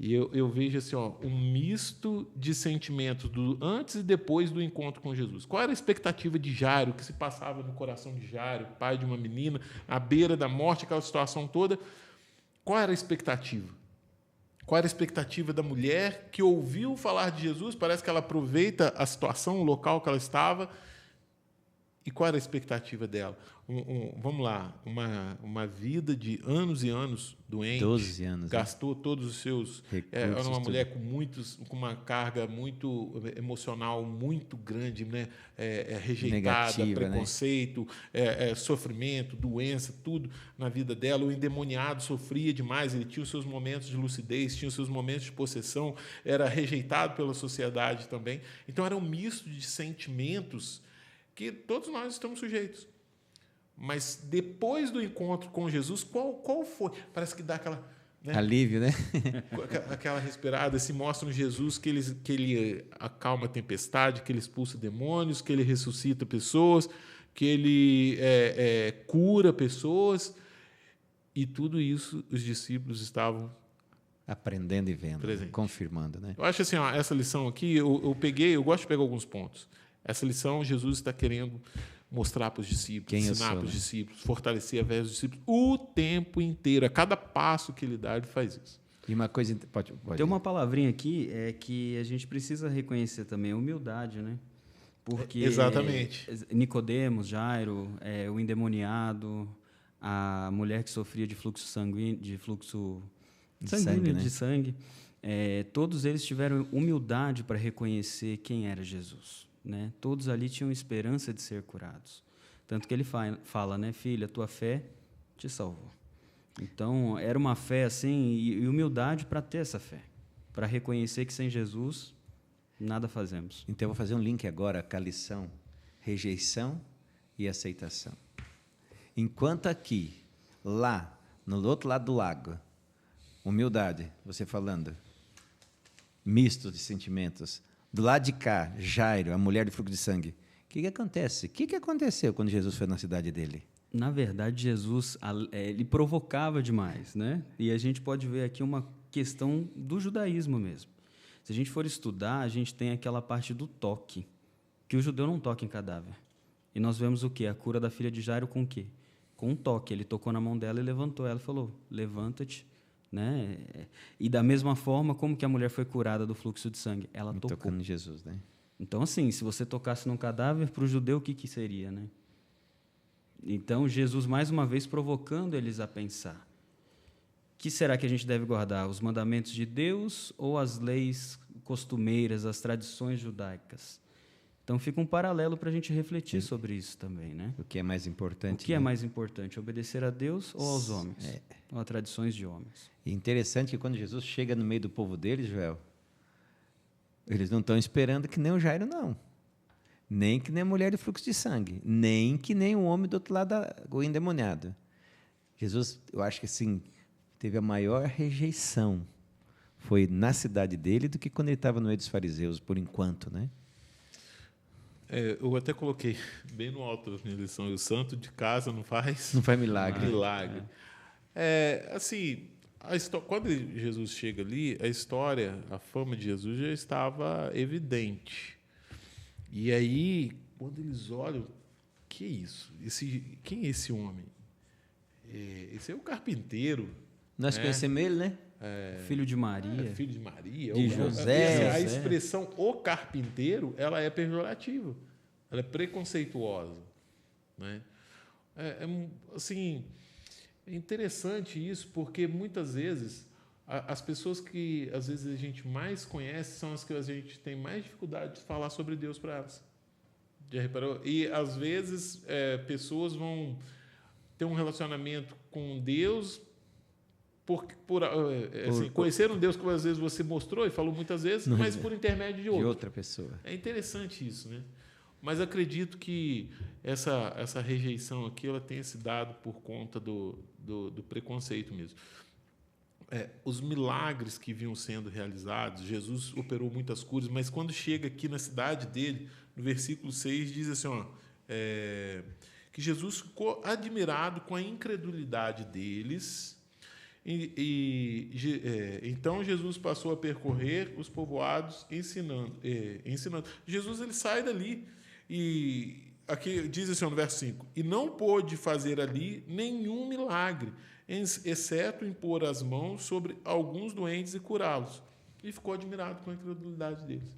[SPEAKER 3] E eu vejo assim, um misto de sentimentos do antes e depois do encontro com Jesus. Qual era a expectativa de Jairo, que se passava no coração de Jairo, pai de uma menina, à beira da morte, aquela situação toda? Qual era a expectativa? Qual era a expectativa da mulher que ouviu falar de Jesus? Parece que ela aproveita a situação, o local que ela estava. E qual era a expectativa dela? Vamos lá, uma vida de anos e anos doente.
[SPEAKER 1] 12 anos.
[SPEAKER 3] Gastou todos os seus... Era uma mulher com uma carga muito emocional muito grande, né? Rejeitada,
[SPEAKER 1] negativa,
[SPEAKER 3] preconceito, né? Sofrimento, doença, tudo na vida dela. O endemoniado sofria demais, ele tinha os seus momentos de lucidez, tinha os seus momentos de possessão, era rejeitado pela sociedade também. Então, era um misto de sentimentos que todos nós estamos sujeitos. Mas depois do encontro com Jesus, qual foi? Parece que dá aquela... Né?
[SPEAKER 1] Alívio, né?
[SPEAKER 3] Aquela respirada, se mostra um Jesus que ele acalma a tempestade, que ele expulsa demônios, que ele ressuscita pessoas, que ele cura pessoas. E tudo isso os discípulos estavam
[SPEAKER 1] aprendendo e vendo,
[SPEAKER 3] presente.
[SPEAKER 1] Confirmando. Né?
[SPEAKER 3] Eu acho assim, essa lição aqui, eu gosto de pegar alguns pontos. Essa lição Jesus está querendo mostrar para os discípulos, ensinar para os discípulos, fortalecer a fé dos discípulos o tempo inteiro. A cada passo que ele dá, ele faz isso.
[SPEAKER 1] E uma coisa... Pode
[SPEAKER 2] tem uma palavrinha aqui que a gente precisa reconhecer também, a humildade, né? Porque
[SPEAKER 3] exatamente.
[SPEAKER 2] Nicodemos, Jairo, o endemoniado, a mulher que sofria de fluxo sanguíneo, de sangue, todos eles tiveram humildade para reconhecer quem era Jesus. Né? Todos ali tinham esperança de ser curados. Tanto que ele fala, né, filha, tua fé te salvou. Então, era uma fé assim, e humildade para ter essa fé, para reconhecer que sem Jesus nada fazemos.
[SPEAKER 1] Então, eu vou fazer um link agora com a lição rejeição e aceitação. Enquanto aqui, lá, no outro lado do lago, humildade, você falando, misto de sentimentos. Do lado de cá, Jairo, a mulher de fluxo de sangue. O que acontece? O que aconteceu quando Jesus foi na cidade dele?
[SPEAKER 2] Na verdade, Jesus ele provocava demais, né? E a gente pode ver aqui uma questão do judaísmo mesmo. Se a gente for estudar, a gente tem aquela parte do toque, que o judeu não toca em cadáver. E nós vemos o quê? A cura da filha de Jairo com o quê? Com um toque. Ele tocou na mão dela e levantou ela e falou, levanta-te. Né? E da mesma forma, como que a mulher foi curada do fluxo de sangue? Ela tocou.
[SPEAKER 1] Tocando em Jesus, né?
[SPEAKER 2] Então, assim, se você tocasse num cadáver, para o judeu, o que seria, né? Então, Jesus, mais uma vez, provocando eles a pensar. Que será que a gente deve guardar? Os mandamentos de Deus ou as leis costumeiras, as tradições judaicas? Então, fica um paralelo para a gente refletir sobre isso também, né?
[SPEAKER 1] O que é mais importante?
[SPEAKER 2] O que é mais importante, obedecer a Deus ou aos homens? Ou a tradições de homens?
[SPEAKER 1] E interessante que quando Jesus chega no meio do povo deles, Joel, eles não estão esperando que nem o Jairo, não. Nem que nem a mulher de fluxo de sangue. Nem que nem o homem do outro lado, o endemoniado. Jesus, eu acho que assim, teve a maior rejeição. Foi na cidade dele do que quando ele estava no meio dos fariseus, por enquanto, né?
[SPEAKER 3] Eu até coloquei bem no alto da minha lição, o santo de casa não faz
[SPEAKER 1] milagre.
[SPEAKER 3] Milagre. Assim, quando Jesus chega ali, a história, a fama de Jesus já estava evidente. E aí, quando eles olham, que é isso? Quem é esse homem? Esse é o carpinteiro.
[SPEAKER 1] Nós conhecemos ele, né?
[SPEAKER 2] Filho de Maria.
[SPEAKER 3] Filho de Maria.
[SPEAKER 1] De José.
[SPEAKER 3] A expressão o carpinteiro, ela é pejorativa. Ela é preconceituosa. Né? Assim, é interessante isso, porque muitas vezes As pessoas que às vezes a gente mais conhece são as que a gente tem mais dificuldade de falar sobre Deus para elas. Já reparou? E às vezes pessoas vão ter um relacionamento com Deus conhecer um Deus que às vezes você mostrou e falou muitas vezes, mas por intermédio de
[SPEAKER 1] outra pessoa.
[SPEAKER 3] É interessante isso, né? Mas acredito que essa rejeição aqui ela tenha se dado por conta do preconceito mesmo. Os milagres que vinham sendo realizados, Jesus operou muitas curas, mas quando chega aqui na cidade dele, no versículo 6, diz assim, que Jesus ficou admirado com a incredulidade deles. Então Jesus passou a percorrer os povoados ensinando. Jesus ele sai dali e aqui diz assim no verso 5: e não pôde fazer ali nenhum milagre, exceto impor as mãos sobre alguns doentes e curá-los. E ficou admirado com a incredulidade deles.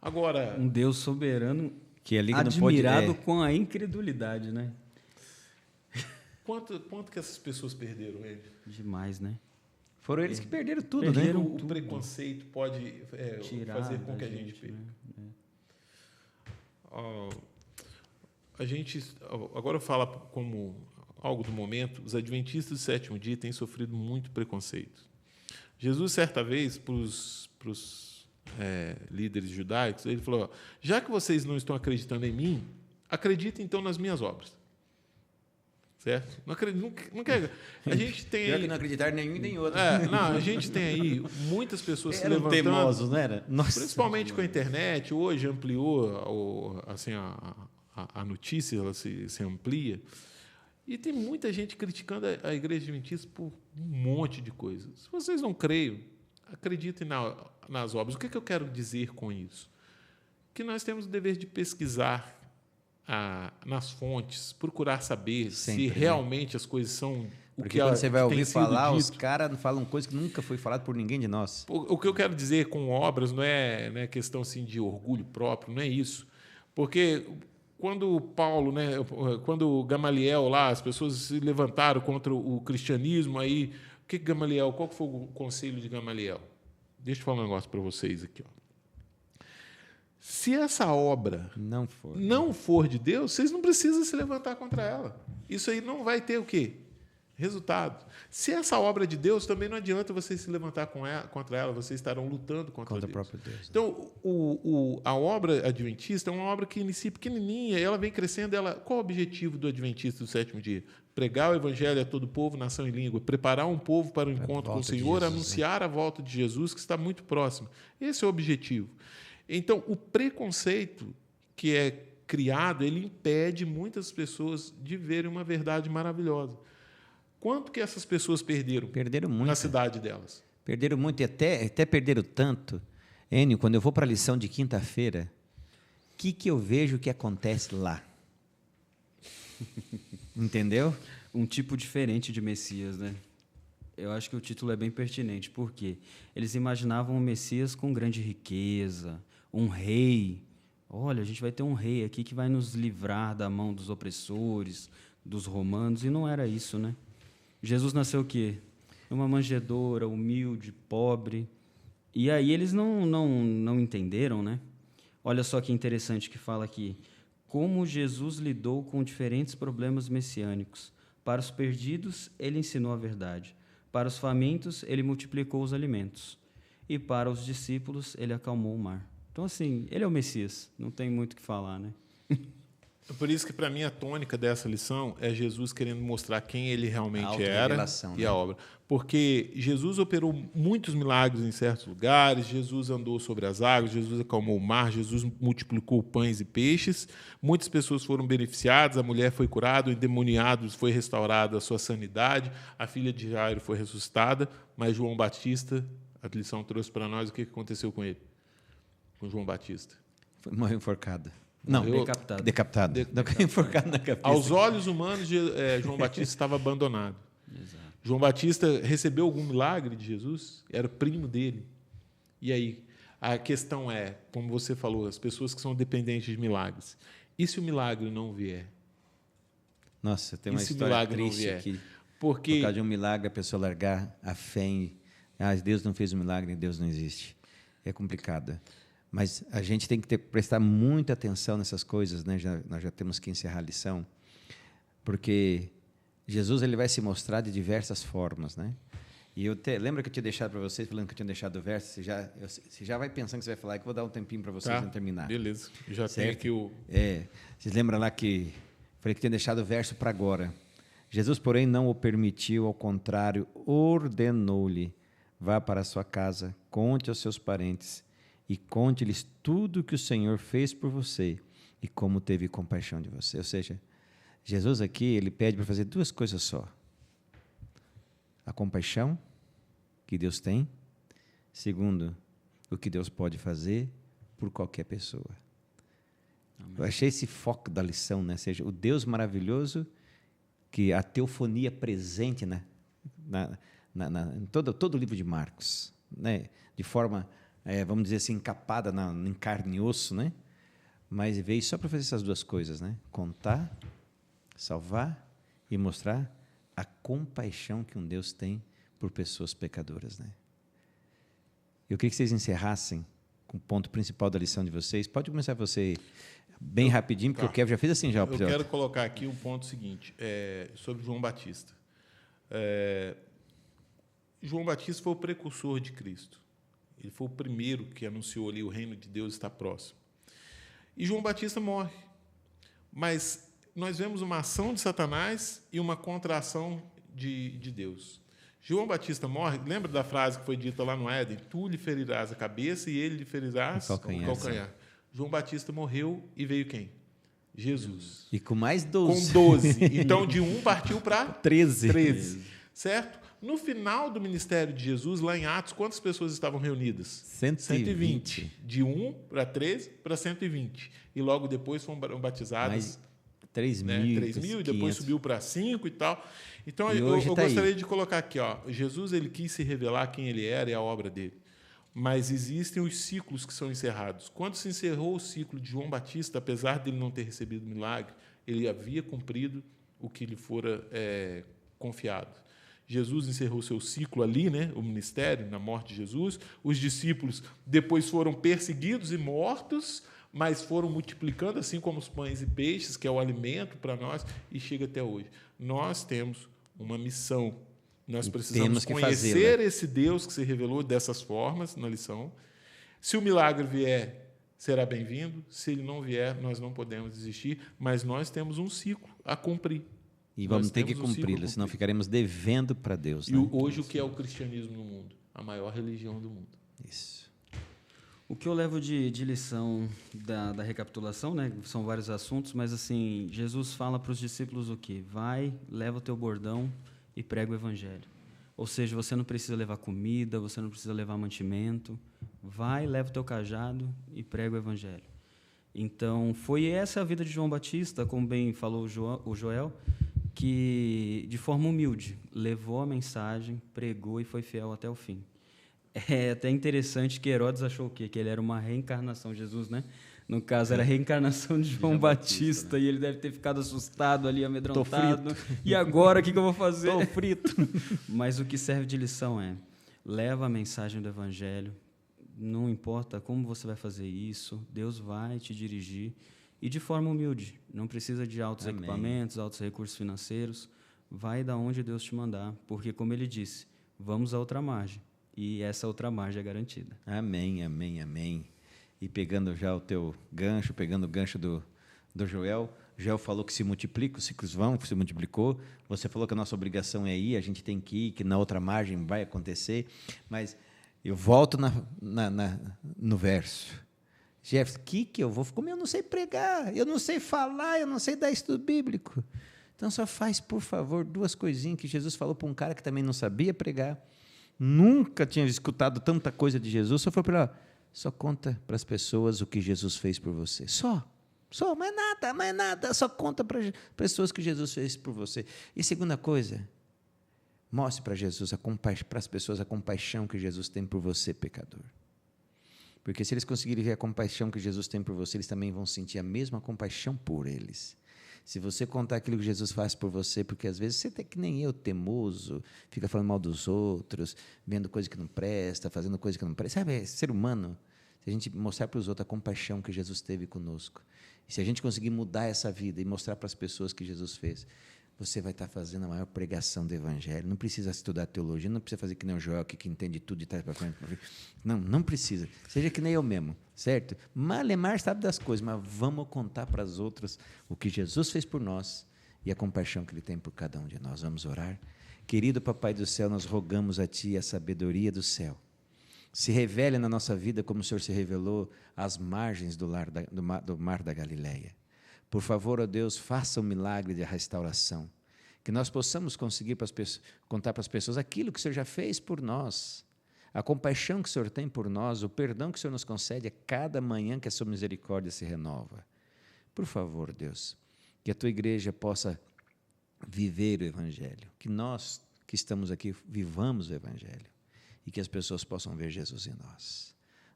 [SPEAKER 3] Agora,
[SPEAKER 2] um Deus soberano
[SPEAKER 1] que ali
[SPEAKER 2] admirado com a incredulidade, né?
[SPEAKER 3] Quanto que essas pessoas perderam ele?
[SPEAKER 2] Demais, né?
[SPEAKER 1] Foram eles que perderam tudo, né?
[SPEAKER 3] O preconceito pode fazer com que a gente perca.
[SPEAKER 2] Né?
[SPEAKER 3] A gente agora fala como algo do momento. Os adventistas do sétimo dia têm sofrido muito preconceito. Jesus, certa vez, para os líderes judaicos, ele falou: já que vocês não estão acreditando em mim, acreditem então nas minhas obras. Certo? Não quer. A gente tem
[SPEAKER 1] aí, que não acreditar nenhum e nem outro.
[SPEAKER 3] A gente tem aí muitas pessoas se levantando.
[SPEAKER 1] Teimosos, não era?
[SPEAKER 3] Nossa, principalmente com a internet. Hoje ampliou assim, a notícia, ela se amplia. E tem muita gente criticando a igreja adventista por um monte de coisas. Se vocês não creem, acreditem nas obras. O que eu quero dizer com isso? Que nós temos o dever de pesquisar nas fontes, procurar saber se realmente as coisas são
[SPEAKER 1] porque quando você vai ouvir falar, os caras falam coisas que nunca foi falado por ninguém de nós.
[SPEAKER 3] O que eu quero dizer com obras não é questão assim, de orgulho próprio, não é isso. Porque quando Paulo, quando Gamaliel lá, as pessoas se levantaram contra o cristianismo, aí, qual foi o conselho de Gamaliel? Deixa eu falar um negócio para vocês aqui, ó. Se essa obra não for de Deus, vocês não precisam se levantar contra ela. Isso aí não vai ter o quê? Resultado. Se essa obra é de Deus, também não adianta vocês se levantar contra ela, vocês estarão lutando contra Deus.
[SPEAKER 1] O próprio Deus.
[SPEAKER 3] Então, a obra adventista é uma obra que inicia pequenininha, ela vem crescendo. Qual o objetivo do adventista do sétimo dia? Pregar o evangelho a todo povo, nação e língua, preparar um povo para o encontro com o Senhor, anunciar a volta de Jesus, que está muito próximo. Esse é o objetivo. Então, o preconceito que é criado, ele impede muitas pessoas de verem uma verdade maravilhosa. Quanto que essas pessoas perderam?
[SPEAKER 1] Perderam muito.
[SPEAKER 3] Na cidade delas?
[SPEAKER 1] Perderam muito e até perderam tanto. Enio, quando eu vou para a lição de quinta-feira, o que eu vejo que acontece lá? Entendeu?
[SPEAKER 2] Um tipo diferente de Messias, né? Eu acho que o título é bem pertinente, porque eles imaginavam um Messias com grande riqueza, um rei. Olha, a gente vai ter um rei aqui que vai nos livrar da mão dos opressores, dos romanos, e não era isso, né? Jesus nasceu o quê? Uma manjedoura, humilde, pobre. E aí eles não entenderam, né? Olha só que interessante que fala aqui. Como Jesus lidou com diferentes problemas messiânicos. Para os perdidos, ele ensinou a verdade. Para os famintos, ele multiplicou os alimentos. E para os discípulos, ele acalmou o mar. Então, assim, ele é o Messias. Não tem muito o que falar, né?
[SPEAKER 3] Por isso que, para mim, a tônica dessa lição é Jesus querendo mostrar quem ele realmente era e a obra. Porque Jesus operou muitos milagres em certos lugares, Jesus andou sobre as águas, Jesus acalmou o mar, Jesus multiplicou pães e peixes, muitas pessoas foram beneficiadas, a mulher foi curada, o endemoniado foi restaurado a sua sanidade, a filha de Jairo foi ressuscitada, mas João Batista, a lição trouxe para nós o que aconteceu com ele, com João Batista.
[SPEAKER 1] Morreu enforcado. Não,
[SPEAKER 2] decapitado.
[SPEAKER 1] Enforcado na cabeça.
[SPEAKER 3] Aos olhos humanos, João Batista estava abandonado.
[SPEAKER 2] Exato.
[SPEAKER 3] João Batista recebeu algum milagre de Jesus? Era primo dele. E aí, a questão é, como você falou, as pessoas que são dependentes de milagres. E se o milagre não vier?
[SPEAKER 1] Nossa, tem uma história triste aqui. Por causa de um milagre, a pessoa largar a fé em... Deus não fez um milagre, Deus não existe. É complicado. Mas a gente tem que prestar muita atenção nessas coisas, né? Nós já temos que encerrar a lição, porque Jesus ele vai se mostrar de diversas formas, né? E lembra que eu tinha deixado para vocês, falando que eu tinha deixado o verso, você já vai pensando que você vai falar, que eu vou dar um tempinho para vocês não terminar.
[SPEAKER 3] Beleza, já
[SPEAKER 1] certo?
[SPEAKER 3] tem aqui o...
[SPEAKER 1] Vocês lembram lá que falei que tinha deixado o verso para agora. Jesus, porém, não o permitiu, ao contrário, ordenou-lhe: vá para a sua casa, conte aos seus parentes e conte-lhes tudo o que o Senhor fez por você e como teve compaixão de você. Ou seja, Jesus aqui, ele pede para fazer duas coisas só: a compaixão que Deus tem, segundo, o que Deus pode fazer por qualquer pessoa. Amém. Eu achei esse foco da lição, né? Ou seja, o Deus maravilhoso, que a teofonia presente em todo o livro de Marcos, né? De forma, vamos dizer assim, encapada em carne e osso, né? Mas veio só para fazer essas duas coisas, né? Contar, salvar e mostrar a compaixão que um Deus tem por pessoas pecadoras, né? Eu queria que vocês encerrassem com o ponto principal da lição de vocês. Pode começar você bem rapidinho, porque o Kevin já fez assim já.
[SPEAKER 3] Eu quero colocar aqui um ponto seguinte, sobre João Batista. João Batista foi o precursor de Cristo. Ele foi o primeiro que anunciou ali: o reino de Deus está próximo. E João Batista morre. Mas nós vemos uma ação de Satanás e uma contra-ação de Deus. João Batista morre, lembra da frase que foi dita lá no Éden? Tu lhe ferirás a cabeça e ele lhe ferirás o calcanhar. João Batista morreu e veio quem? Jesus.
[SPEAKER 1] E com mais 12.
[SPEAKER 3] Com 12. Então, de 1 partiu para
[SPEAKER 1] 13.
[SPEAKER 3] Certo? No final do ministério de Jesus, lá em Atos, quantas pessoas estavam reunidas?
[SPEAKER 1] 120.
[SPEAKER 3] De 1 para 13 para 120. E logo depois foram batizadas...
[SPEAKER 1] 3 mil,
[SPEAKER 3] né? 3 mil, depois subiu para 5 e tal. Então, eu gostaria de colocar aqui, Jesus ele quis se revelar quem ele era e a obra dele. Mas existem os ciclos que são encerrados. Quando se encerrou o ciclo de João Batista, apesar dele não ter recebido milagre, ele havia cumprido o que lhe fora confiado. Jesus encerrou seu ciclo ali, né, o ministério, na morte de Jesus. Os discípulos depois foram perseguidos e mortos, mas foram multiplicando, assim como os pães e peixes, que é o alimento para nós, e chega até hoje. Nós temos uma missão. Nós precisamos conhecer esse Deus que se revelou dessas formas na lição. Se o milagre vier, será bem-vindo. Se ele não vier, nós não podemos desistir, mas nós temos um ciclo a cumprir.
[SPEAKER 1] E vamos ter que cumpri-lo, senão ficaremos devendo para Deus.
[SPEAKER 3] E
[SPEAKER 1] né?
[SPEAKER 3] Hoje, o que é o cristianismo no mundo? A maior religião do mundo.
[SPEAKER 1] Isso.
[SPEAKER 2] O que eu levo de lição da recapitulação, né? São vários assuntos, mas assim, Jesus fala para os discípulos o quê? Vai, leva o teu bordão e prega o evangelho. Ou seja, você não precisa levar comida, você não precisa levar mantimento. Vai, leva o teu cajado e prega o evangelho. Então, foi essa a vida de João Batista, como bem falou o Joel, que, de forma humilde, levou a mensagem, pregou e foi fiel até o fim. É até interessante que Herodes achou o quê? Que ele era uma reencarnação de Jesus, né? No caso, era a reencarnação de João Batista, né? E ele deve ter ficado assustado ali, amedrontado. E agora, o que eu vou fazer?
[SPEAKER 1] Estou frito.
[SPEAKER 2] Mas o que serve de lição é, leva a mensagem do Evangelho, não importa como você vai fazer isso, Deus vai te dirigir, e de forma humilde, não precisa de altos equipamentos, altos recursos financeiros, vai da onde Deus te mandar, porque, como ele disse, vamos à outra margem, e essa outra margem é garantida.
[SPEAKER 1] Amém, amém, amém. E pegando já o teu gancho, pegando o gancho do Joel falou que se multiplica, os ciclos vão, se multiplicou, você falou que a nossa obrigação é ir, a gente tem que ir, que na outra margem vai acontecer, mas eu volto no verso. Jefferson, que eu vou? Como eu não sei pregar, eu não sei falar, eu não sei dar estudo bíblico. Então só faz, por favor, duas coisinhas que Jesus falou para um cara que também não sabia pregar, nunca tinha escutado tanta coisa de Jesus, só foi para só conta para as pessoas o que Jesus fez por você. Só, mais nada, só conta para as pessoas que Jesus fez por você. E segunda coisa, mostre para Jesus, para as pessoas, a compaixão que Jesus tem por você, pecador. Porque se eles conseguirem ver a compaixão que Jesus tem por você, eles também vão sentir a mesma compaixão por eles. Se você contar aquilo que Jesus faz por você, porque às vezes você é que nem eu, teimoso, fica falando mal dos outros, vendo coisa que não presta, fazendo coisa que não presta. Sabe, é ser humano. Se a gente mostrar para os outros a compaixão que Jesus teve conosco, e se a gente conseguir mudar essa vida e mostrar para as pessoas que Jesus fez, você vai estar fazendo a maior pregação do Evangelho. Não precisa estudar teologia, não precisa fazer que nem o Joel, que entende tudo de trás para frente. Não, não precisa. Seja que nem eu mesmo, certo? Malemar sabe das coisas, mas vamos contar para as outras o que Jesus fez por nós e a compaixão que Ele tem por cada um de nós. Vamos orar? Querido Papai do céu, nós rogamos a Ti a sabedoria do céu. Se revele na nossa vida como o Senhor se revelou às margens do mar da Galileia. Por favor, ó Deus, faça o milagre de restauração, que nós possamos conseguir contar para as pessoas aquilo que o Senhor já fez por nós, a compaixão que o Senhor tem por nós, o perdão que o Senhor nos concede a cada manhã que a sua misericórdia se renova. Por favor, Deus, que a Tua igreja possa viver o Evangelho, que nós que estamos aqui vivamos o Evangelho e que as pessoas possam ver Jesus em nós.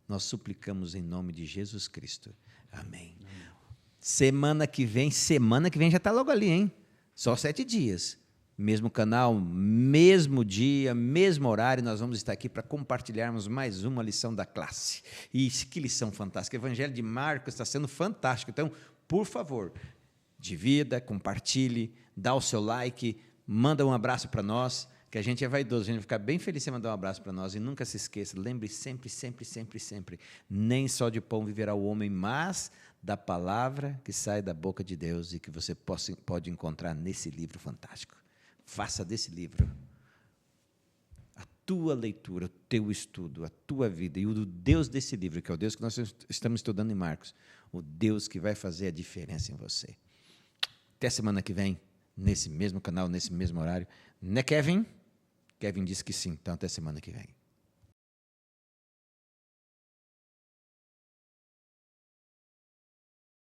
[SPEAKER 1] Nós suplicamos em nome de Jesus Cristo. Amém. Semana que vem já está logo ali, hein? Só 7 dias. Mesmo canal, mesmo dia, mesmo horário, nós vamos estar aqui para compartilharmos mais uma lição da classe. E que lição fantástica. O Evangelho de Marcos está sendo fantástico. Então, por favor, divida, compartilhe, dá o seu like, manda um abraço para nós, que a gente é vaidoso, a gente vai ficar bem feliz em mandar um abraço para nós. E nunca se esqueça, lembre sempre, sempre, sempre, sempre, nem só de pão viverá o homem, mas da palavra que sai da boca de Deus e que você pode encontrar nesse livro fantástico. Faça desse livro a tua leitura, o teu estudo, a tua vida e o do Deus desse livro, que é o Deus que nós estamos estudando em Marcos, o Deus que vai fazer a diferença em você. Até semana que vem, nesse mesmo canal, nesse mesmo horário. Né, Kevin? Kevin disse que sim, então até semana que vem.